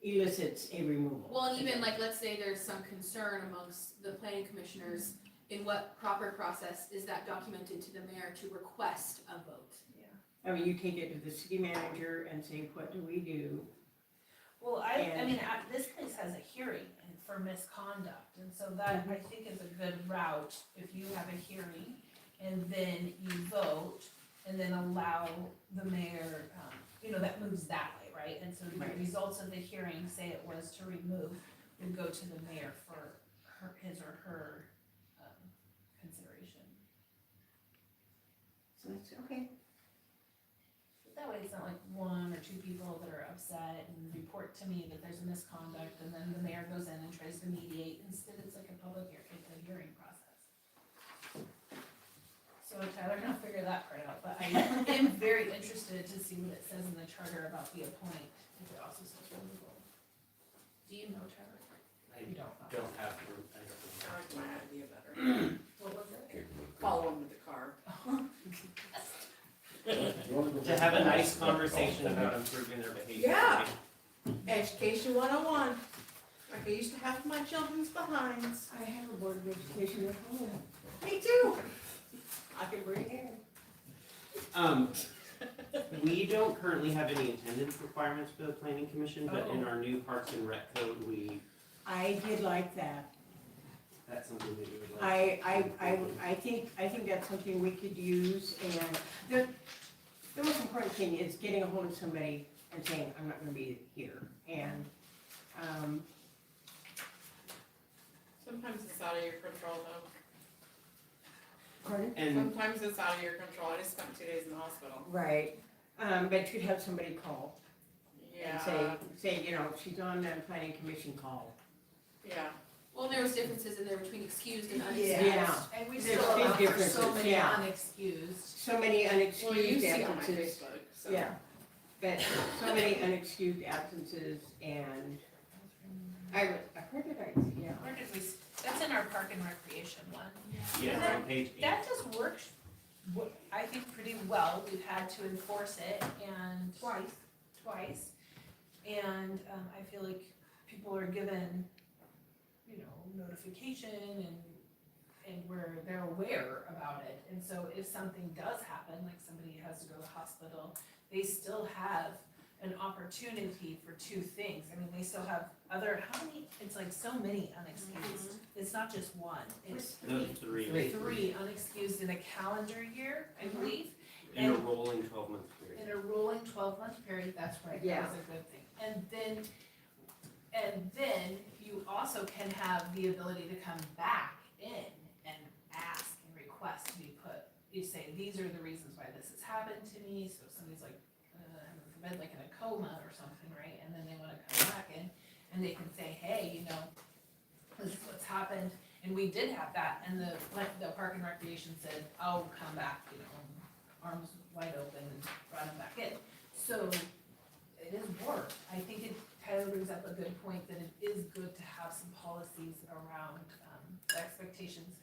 elicits a removal? Well, and even like, let's say there's some concern amongst the planning commissioners, in what proper process is that documented to the mayor to request a vote? I mean, you take it to the city manager and say, what do we do? Well, I And- mean, this place has a hearing for misconduct, and so that, I think, is a good route, if you have a hearing, and then you vote, and then allow the mayor, that moves that way, right? And so the Right. results of the hearing, say it was to remove, would go to the mayor for his or her, consideration. So that's, okay. That way it's not like one or two people that are upset and report to me that there's a misconduct, and then the mayor goes in and tries to mediate. Instead, it's like a public hearing process. So Tyler, gonna figure that part out, but I am very interested to see what it says in the charter about the appoint, if it also says removal. Do you know, Tyler? I You don't. don't have, I don't I like my idea better. What was it? Follow him with the car. To have a nice conversation about improving their behavior. Yeah. right? Education 101. Like I used to have my children's behinds. I have a board of education at home. Me too. I can bring it in. We don't currently have any attendance requirements for the planning commission, but in our new Parks and Rec code, I did like that. that's something that you would like. I think that's something we could use, and the most important thing is getting a hold of somebody and saying, I'm not gonna be here, and, Sometimes it's out of your control though. pardon? And Sometimes it's out of your control. I just spent 2 days in the hospital. Right, but you'd have somebody call and say, she's on the planning commission call. Yeah. Well, there was differences in there between excused and Yeah. unexcused. Yeah. And we There's still big allow for so differences, many yeah. unexcused. So many Well, you unexcused see on my absences. Facebook, so. Yeah, but so many unexcused absences, and I heard it, yeah. Where did we, that's in our park and recreation one. yeah, on page 8. That just works, I think, pretty well. We've had to enforce it and. Twice. And, I feel like people are given, notification and where they're aware about it. And so if something does happen, like somebody has to go to the hospital, they still have an opportunity for two things. I mean, they still have how many, it's like so many unexcused. It's not just one, it's No, three. three unexcused in a calendar year, I believe. In a rolling 12-month period. In a rolling 12-month period, that's right, Yeah. that was a good thing. And then you also can have the ability to come back in and ask and request to be put, you say, these are the reasons why this has happened to me, so if somebody's like, heaven forbid, like in a coma or something, right, and then they wanna come back in, and they can say, hey, this is what's happened, and we did have that, and the Park and Recreation said, I'll come back, arms wide open and brought him back in. So it is work. I think Tyler brings up a good point that it is good to have some policies around the expectations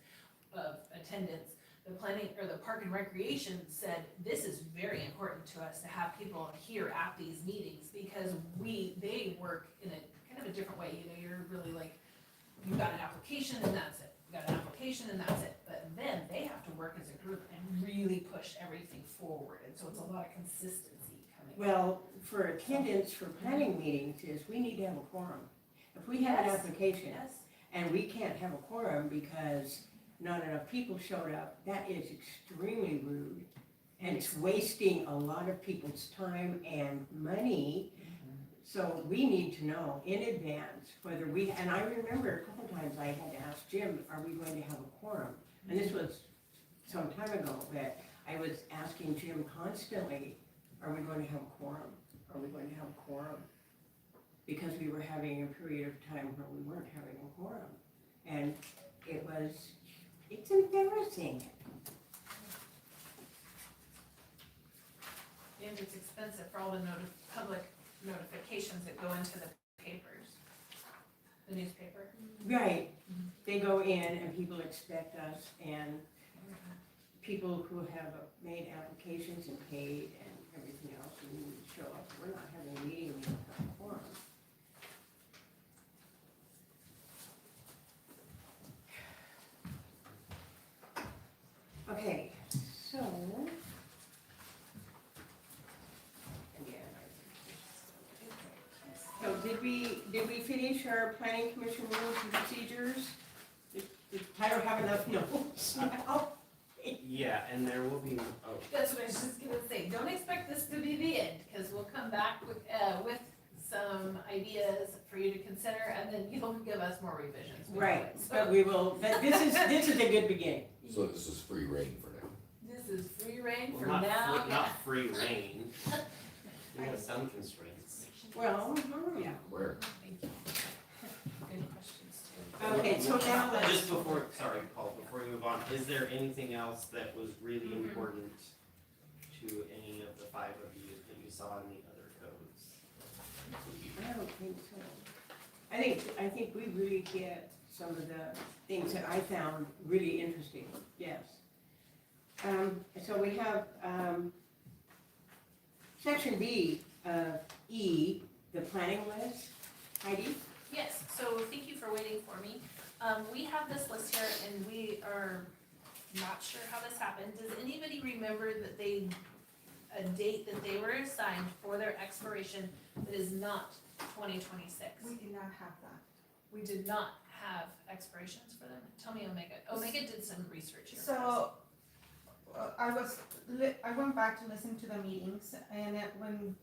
of attendance. The Park and Recreation said, this is very important to us to have people here at these meetings because they work in a kind of a different way. You're really like, you got an application and that's it. You got an application and that's it. But then they have to work as a group and really push everything forward. And so it's a lot of consistency coming. Well, for attendance for planning meetings is we need to have a quorum. If we have an Yes. application Yes. and we can't have a quorum because not enough people showed up, that is extremely rude. And it's wasting a lot of people's time and money. So we need to know in advance whether and I remember a couple times I had to ask Jim, are we going to have a quorum? And this was some time ago, but I was asking Jim constantly, are we going to have a quorum? are we going to have a quorum? Because we were having a period of time where we weren't having a quorum. And it's embarrassing. And it's expensive for all the public notifications that go into the papers, the newspaper. Right, they go in and people expect us, and people who have made applications and paid and everything else, and we show up, we're not having a meeting, we don't have a quorum. Okay, so. So did we finish our planning commission rules and procedures? Did Tyler have enough notes now? Yeah, and there will be, That's what I was just gonna say, don't expect this to be the end, because we'll come back with some ideas for you to consider, and then you'll give us more revisions. Right, So, but we will, but this is a good beginning. So this is free reign for now. this is free reign well, from not, now. not free reign. We have some constraints. Well, yeah. Where? Thank you. Good questions too. Okay, so now let's. Just before, sorry, Paul, before we move on, is there anything else that was really important to any of the five of you that you saw in the other codes? I don't think so. I think we really get some of the things that I found really interesting, yes. So we have, section B of E, the planning list. Heidi? Yes, so thank you for waiting for me. We have this list here and we are not sure how this happened. Does anybody remember that a date that they were assigned for their expiration that is not 2026? We did not have that. We did not have expirations for them? Tell me Omega. Omega did some research here. So, I went back to listen to the meetings, and when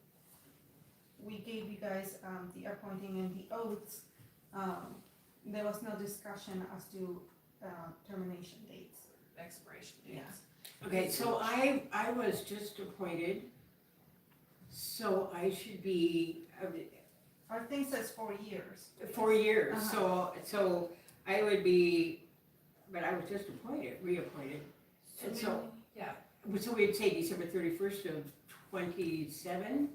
we gave you guys, the appointing and the oaths, there was no discussion as to, termination dates. Expiration dates. Okay, so I was just appointed, so I should be, Our thing says 4 years. 4 years, so I would be, but I was just appointed, reappointed. And so, Yeah, so we'd say December 31st of 27?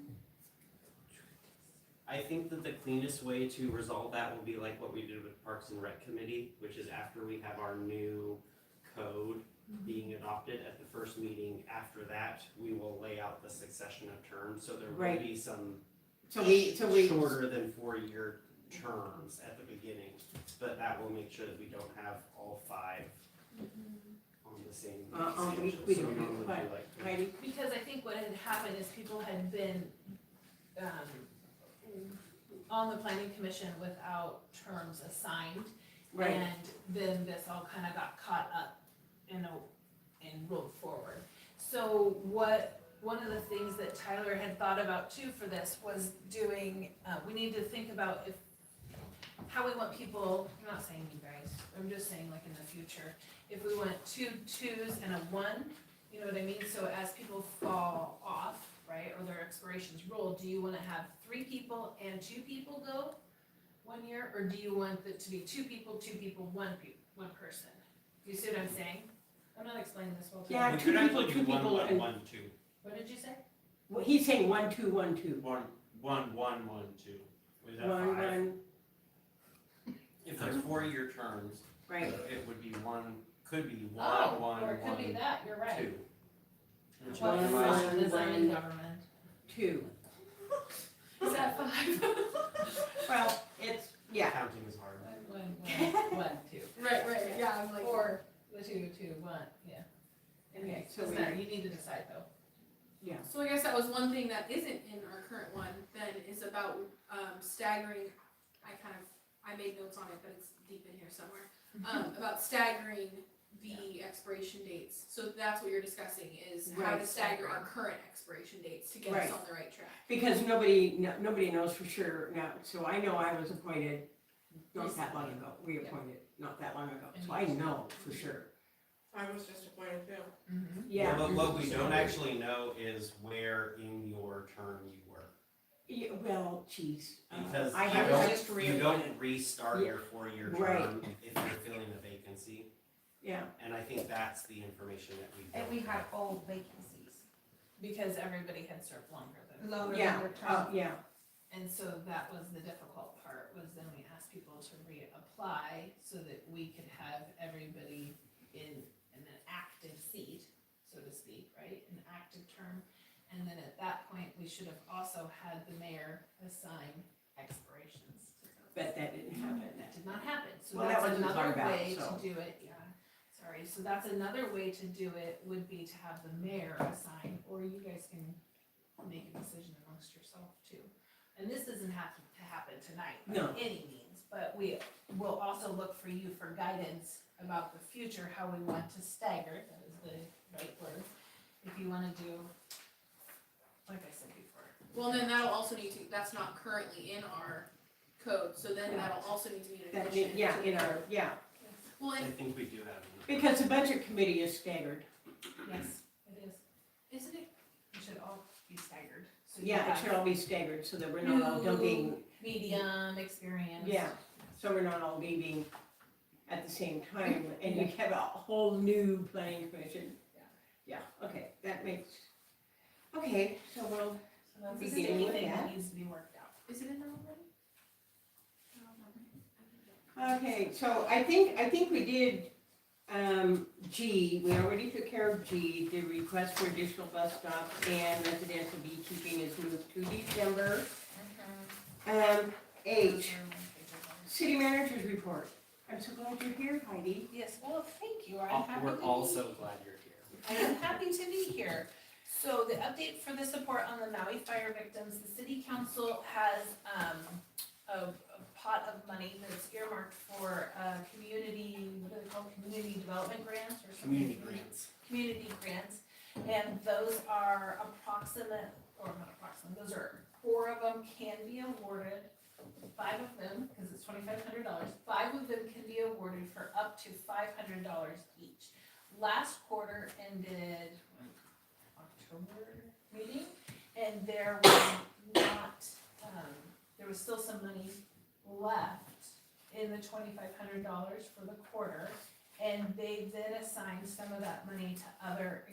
I think that the cleanest way to resolve that will be like what we did with Parks and Rec Committee, which is after we have our new code being adopted at the first meeting. After that, we will lay out the succession of terms, so there will Right. be some So we. shorter than 4-year terms at the beginning, but that will make sure that we don't have all 5 on the same we schedule. don't So do normally five. do like Heidi? because I think what had happened is people had been, on the planning commission without terms assigned. Right, And then this all kind of got caught up and rolled forward. So one of the things that Tyler had thought about too for this was doing, we need to think about how we want people, I'm not saying you guys, I'm just saying like in the future, if we want 2 2s and a 1, you know what I mean? So as people fall off, right, or their expirations roll, do you wanna have 3 people and 2 people go 1 year? Or do you want it to be 2 people, 1 person? Do you see what I'm saying? I'm not explaining this well. Yeah, We 2 could people, actually 2 do 1, people, 1, and 1, 2. What did you say? well, he's saying 1, 2, 1, 2. 1, 1, 1, 1, 2. Was that 1, 5? 1, If there's 4-year terms, right, it would be 1, could be 1, Oh, 1, or it could be 1, that, you're right. 2. Which Well, is One, one is I'm in one. government. 2. Is that 5? Well, it's, yeah. counting is hard. 1, 2. Right, yeah, I'm like. Or the 2, 2, 1, yeah. Okay, so Doesn't we, matter, you need to decide though. So I guess that was one thing that isn't in our current one, then is about, staggering, I made notes on it, but it's deep in here somewhere. About staggering the expiration dates, so that's what you're discussing, is how to Right. stagger our current expiration dates to get Right. us on the right track. because nobody knows for sure now, so I know I was appointed not that long ago, reappointed not that long ago, so I know for sure. I was just appointed too. Yeah, But what we don't actually know is where in your term you were. Yeah, well, geez. Because I you have don't, just you don't restart Yeah. your 4-year Right. term if you're filling a vacancy. Yeah, And I think that's the information that we And don't we had have. old vacancies, Because everybody had served longer than. longer yeah, than their term. yeah, And so that was the difficult part, was then we asked people to reapply so that we could have everybody in an active seat, so to speak, right, an active term. And then at that point, we should have also had the mayor assign expirations to those. but that didn't happen. That did not happen, so Well, that that's wasn't another our ballot, way so. to do it, yeah, sorry, so that's another way to do it, would be to have the mayor assign, or you guys can make a decision amongst yourself too. And this doesn't have to happen tonight by No. any means, but we will also look for you for guidance about the future, how we want to stagger, that is the right word. If you wanna do, like I said before. Well, then that'll also need to, that's not currently in our code, so then Yeah. that'll also need to be an That addition. did, yeah, to in the our, code. yeah, Well, I and, think we do have. because the budget committee is staggered. Yes, it is, isn't it, it should all be staggered, so you Yeah, it have should all be staggered so that we're not all dumping, medium experience. yeah, so we're not all leaving at the same time and you have a whole new planning commission. Yeah, okay, that makes, okay, so we'll, So that's a Be sticky dealing with thing that that. needs to be worked out. is it in there already? okay, so I think we did, G, we already took care of G, the request for additional bus stops and residential beekeeping is moved to December. H, city manager's report. I'm so glad you're here, Heidi. Yes, well, thank you, I'm happy to We're be also glad you're here. I am happy to be here. So the update for the support on the Maui fire victims, the city council has, a pot of money that's earmarked for, community, what are they called, community development grants or something? Community grants. Community grants, and those are approximate, or not approximate, those are, 4 of them can be awarded, 5 of them, because it's $2,500, 5 of them can be awarded for up to $500 each. Last quarter ended, October meeting, and there was not, there was still some money left in the $2,500 for the quarter, and they then assigned some of that money to other,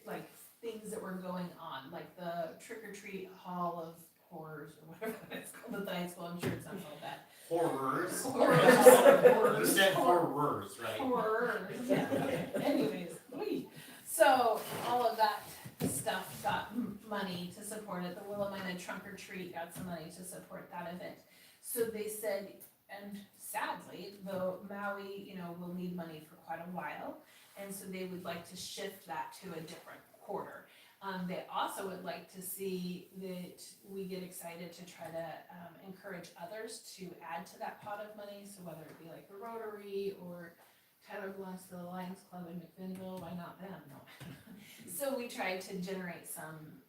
like, things that were going on, like the trick-or-treat hall of horrors, or whatever it's called at the high school, I'm sure it's not called that. Horrors. Horrors. You said horrors, right? Horrors, yeah, anyways, so all of that stuff got money to support it, the Willamina Trunk or Treat got some money to support that event. So they said, and sadly, the Maui, will need money for quite a while, and so they would like to shift that to a different quarter. They also would like to see that we get excited to try to encourage others to add to that pot of money, so whether it be like the Rotary or Tyler belongs to the Lions Club in McMinnville, why not them? No. So we tried to generate some,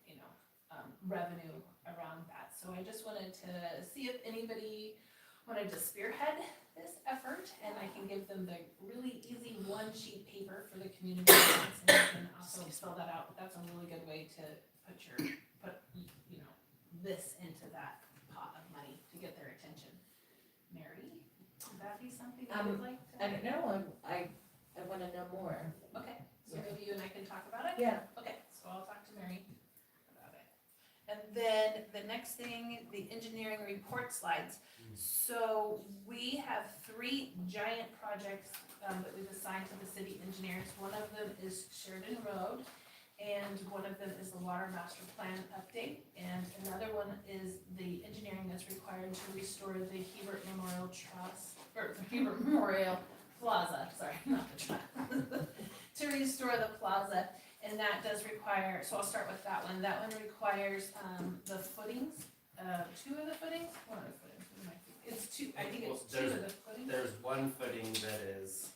revenue around that. So I just wanted to see if anybody wanted to spearhead this effort, and I can give them the really easy 1-sheet paper for the community grants, and you can also fill that out. That's a really good way to put this into that pot of money to get their attention. Mary, would that be something you would like to? I don't know, I wanna know more. Okay, so maybe you and I can talk about it? Yeah. Okay, so I'll talk to Mary about it. And then the next thing, the engineering report slides. So we have 3 giant projects that we've assigned to the city engineers. One of them is Sheridan Road, and one of them is the water master plan update, and another one is the engineering that's required to restore the Hebert Memorial Trust, or the Hebert Memorial Plaza, sorry, not the trust, to restore the plaza, and that does require, so I'll start with that one. That one requires, the footings, 2 of the footings, 1 of the footings, what am I thinking? It's 2, I think it's 2 of the footings There's one footing that is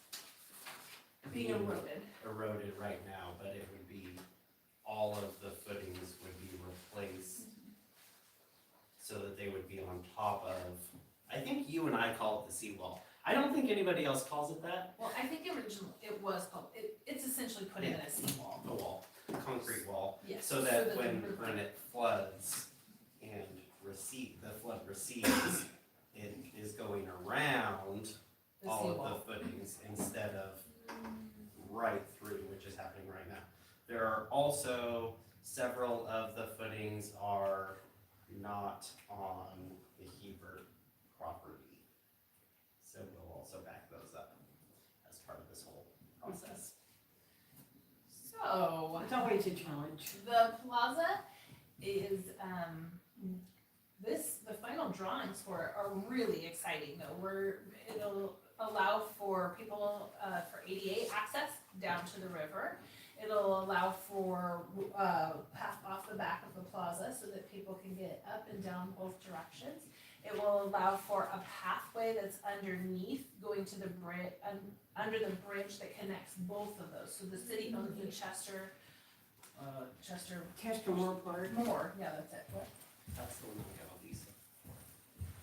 being eroded. eroded right now, but it would be, all of the footings would be replaced so that they would be on top of, I think you and I call it the seawall. I don't think anybody else calls it that. Well, I think originally it was called, it's essentially putting in a seawall. A wall, a concrete wall, Yes. so that the when roof- it floods and flood recedes, it is going around The all seawall. of the footings instead of right through, which is happening right now. There are also several of the footings are not on the Hebert property. So we'll also back those up as part of this whole process. So, It's always a challenge. the plaza is, the final drawings for it are really exciting though. It'll allow for people, for ADA access down to the river. It'll allow for, path off the back of the plaza so that people can get up and down both directions. It will allow for a pathway that's underneath going to the bridge, under the bridge that connects both of those. So the city owns the Chester Moore Park, Moore, yeah, that's it. What? That's the one that we have a lease.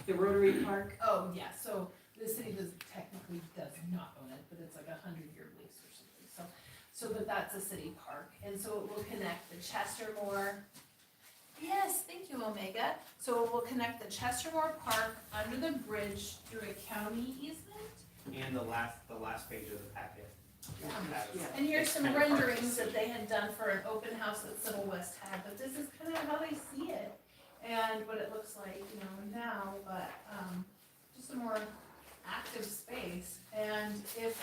the Rotary Park. Oh, yeah, so the city technically does not own it, but it's like 100-year lease or something, but that's a city park, and so it will connect the Chestermore. Yes, thank you, Omega. So it will connect the Chestermore Park under the bridge through a county easement. And the last page of the packet. has- Yeah. And here's it's some kind of hard to renderings that see. they had done for an open house that Civil West had, but this is kind of how they see it and what it looks like, now, but, just a more active space. And if,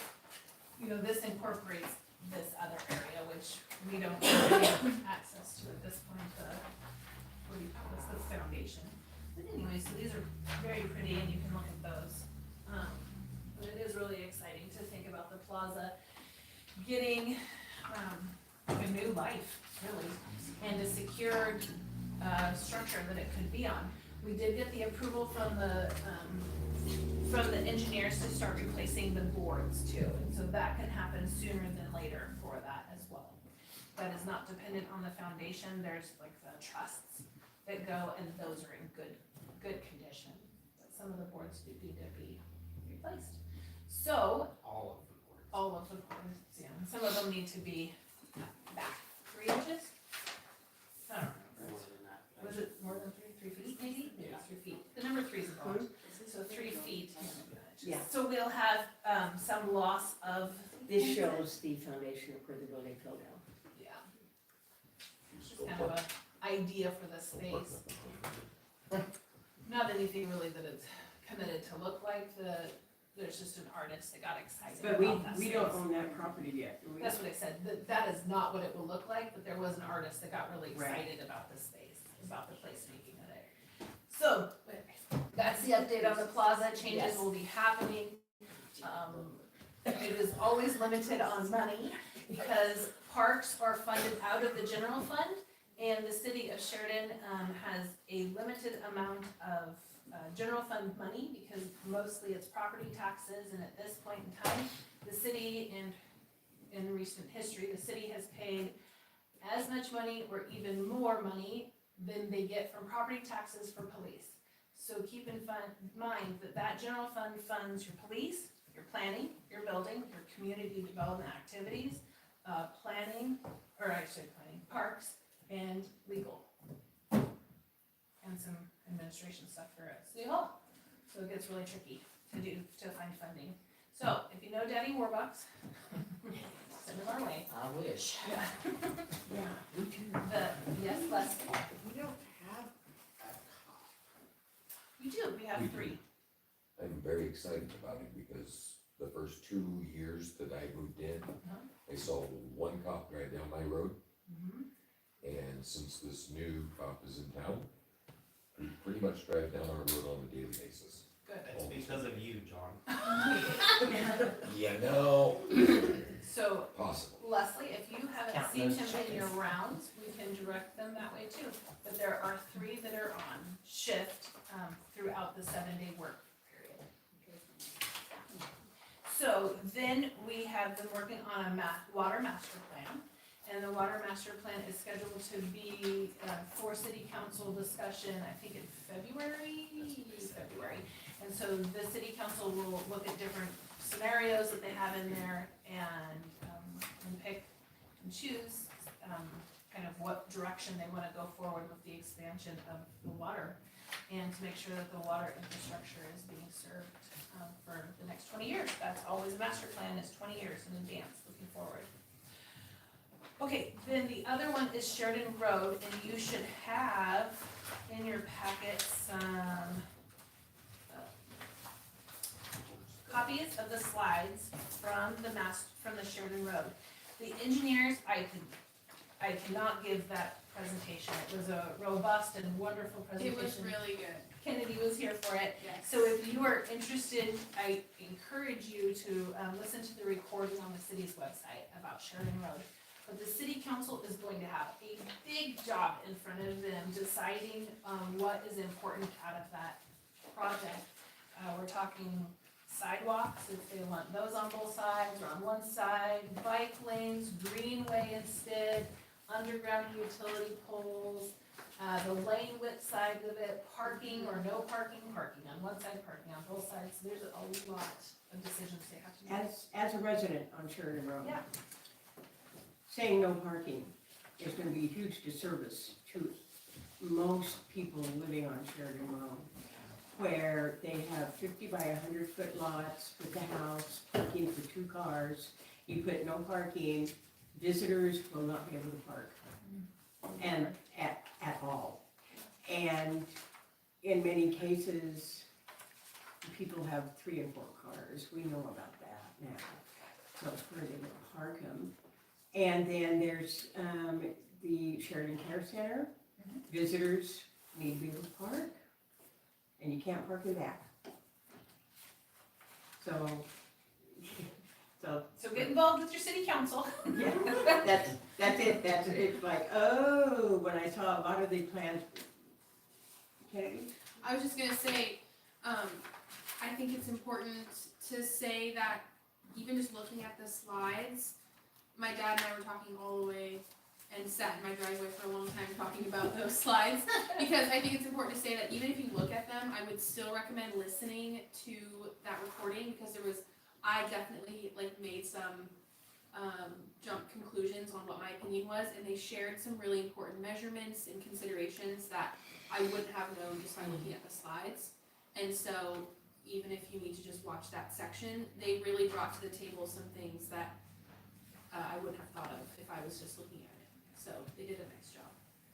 this incorporates this other area, which we don't really have access to at this point, what do you call this, the foundation. But anyway, so these are very pretty and you can look at those. But it is really exciting to think about the plaza getting a new life, really, and a secured structure that it could be on. We did get the approval from the engineers to start replacing the boards too, and so that can happen sooner than later for that as well. That is not dependent on the foundation. There's like the trusses that go, and those are in good condition. But some of the boards do need to be replaced. So All of the boards. all of the boards, yeah, some of them need to be back 3 inches. I don't remember. More than that. Was it more than 3 feet maybe? Maybe 3 feet. The number 3 is involved, so 3 feet. Yeah. So we'll have, some loss of. This shows the foundation of where the building fell down. Yeah. Just kind of a idea for the space. Not anything really that it's committed to look like, there's just an artist that got excited But about that we don't space. own that property yet, do we? That's what I said, that is not what it will look like, but there was an artist that got really Right. excited about the space, about the placemaking of it. So, that's the update on the plaza, changes Yes. will be happening. It is always limited on money, because parks are funded out of the general fund, and the city of Sheridan, has a limited amount of, general fund money, because mostly it's property taxes, and at this point in time, the city, in recent history, the city has paid as much money or even more money than they get from property taxes for police. So keep in mind that general fund funds your police, your planning, your building, your community development activities, parks, and legal. And some administration stuff for City Hall. So it gets really tricky to find funding. So if you know Daddy Warbucks, send them our way. I wish. Yeah. Yeah, me too. Yes, Leslie, We don't have a cop. we do, we have 3. I'm very excited about it because the first 2 years that I moved in, I saw one cop drive down my road. And since this new cop is in town, we pretty much drive down our road on a daily basis. Good. It's because of you, John. Yeah, no, So possible. Leslie, if you haven't Count seen those him in your chickens. rounds, we can direct them that way too. But there are 3 that are on shift throughout the 7-day work period. So then we have been working on a water master plan. And the water master plan is scheduled to be for city council discussion, I think in February. And so the city council will look at different scenarios that they have in there and pick and choose kind of what direction they want to go forward with the expansion of the water and to make sure that the water infrastructure is being served for the next 20 years. That's always a master plan, is 20 years in advance, looking forward. Okay, then the other one is Sheridan Road, and you should have in your packet some copies of the slides from the Sheridan Road. The engineers, I cannot give that presentation. It was a robust and wonderful presentation. It was really good. Kennedy was here for it. Yes. So if you are interested, I encourage you to listen to the recording on the city's website about Sheridan Road. But the city council is going to have a big job in front of them deciding what is important out of that project. We're talking sidewalks, if they want those on both sides or on one side, bike lanes, greenway instead, underground utility poles, the lane width side of it, parking or no parking, parking on one side, parking on both sides. There's a lot of decisions they have to make. As a resident on Sheridan Road. Yeah. Saying no parking is gonna be a huge disservice to most people living on Sheridan Road, where they have 50 by 100-foot lots with the house, parking for 2 cars. You put no parking, visitors will not be able to park, and at all. And in many cases, people have 3 and 4 cars. We know about that now. So it's where they will park them. And then there's the Sheridan Care Center. Visitors need to be able to park, and you can't park in back. So get involved with your city council. yeah, that's it. It's like, oh, when I saw a lot of the plans. Kennedy? I was just gonna say, I think it's important to say that even just looking at the slides, my dad and I were talking all the way and sat in my driveway for a long time talking about those slides, because I think it's important to say that even if you look at them, I would still recommend listening to that recording, because I definitely made some jump conclusions on what my opinion was, and they shared some really important measurements and considerations that I wouldn't have known just by looking at the slides. And so even if you need to just watch that section, they really brought to the table some things that I wouldn't have thought of if I was just looking at it. So they did a nice job.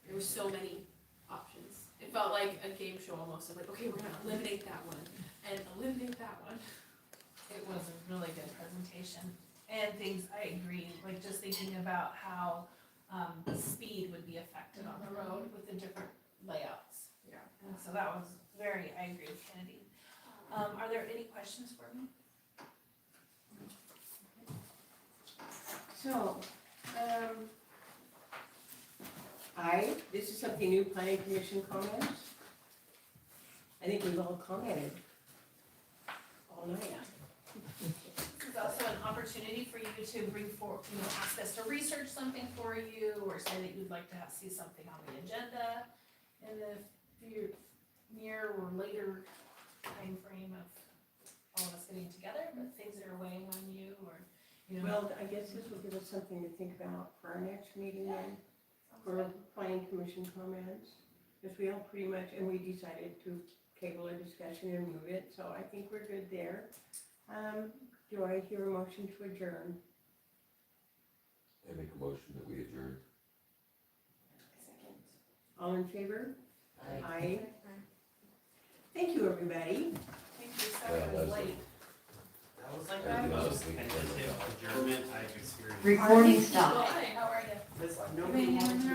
There were so many options. It felt like a game show almost, of okay, we're gonna eliminate that one and eliminate that one. It was a really good presentation, and things, I agree, just thinking about how speed would be affected on the road with the different layouts. Yeah. And so that was I agree with Kennedy. Are there any questions for me? So, this is something new, planning commission comments. I think we've all commented all night. This is also an opportunity for you to bring forward, ask us to research something for you, or say that you'd like to see something on the agenda in the near or later time frame of all of us getting together, but things that are weighing on you, or, Well, I guess this will give us something to think about for our next meeting then, for planning commission comments. Because we all pretty much, and we decided to table a discussion and move it, so I think we're good there. Do I hear a motion to adjourn? I make a motion that we adjourn. All in favor? Aye. Aye. Thank you, everybody. thank you, sorry it was late. That was like Yeah, the that was most the- tentative adjournment I've experienced. Recording stopped. Hi, how are you? Because nobody wanted to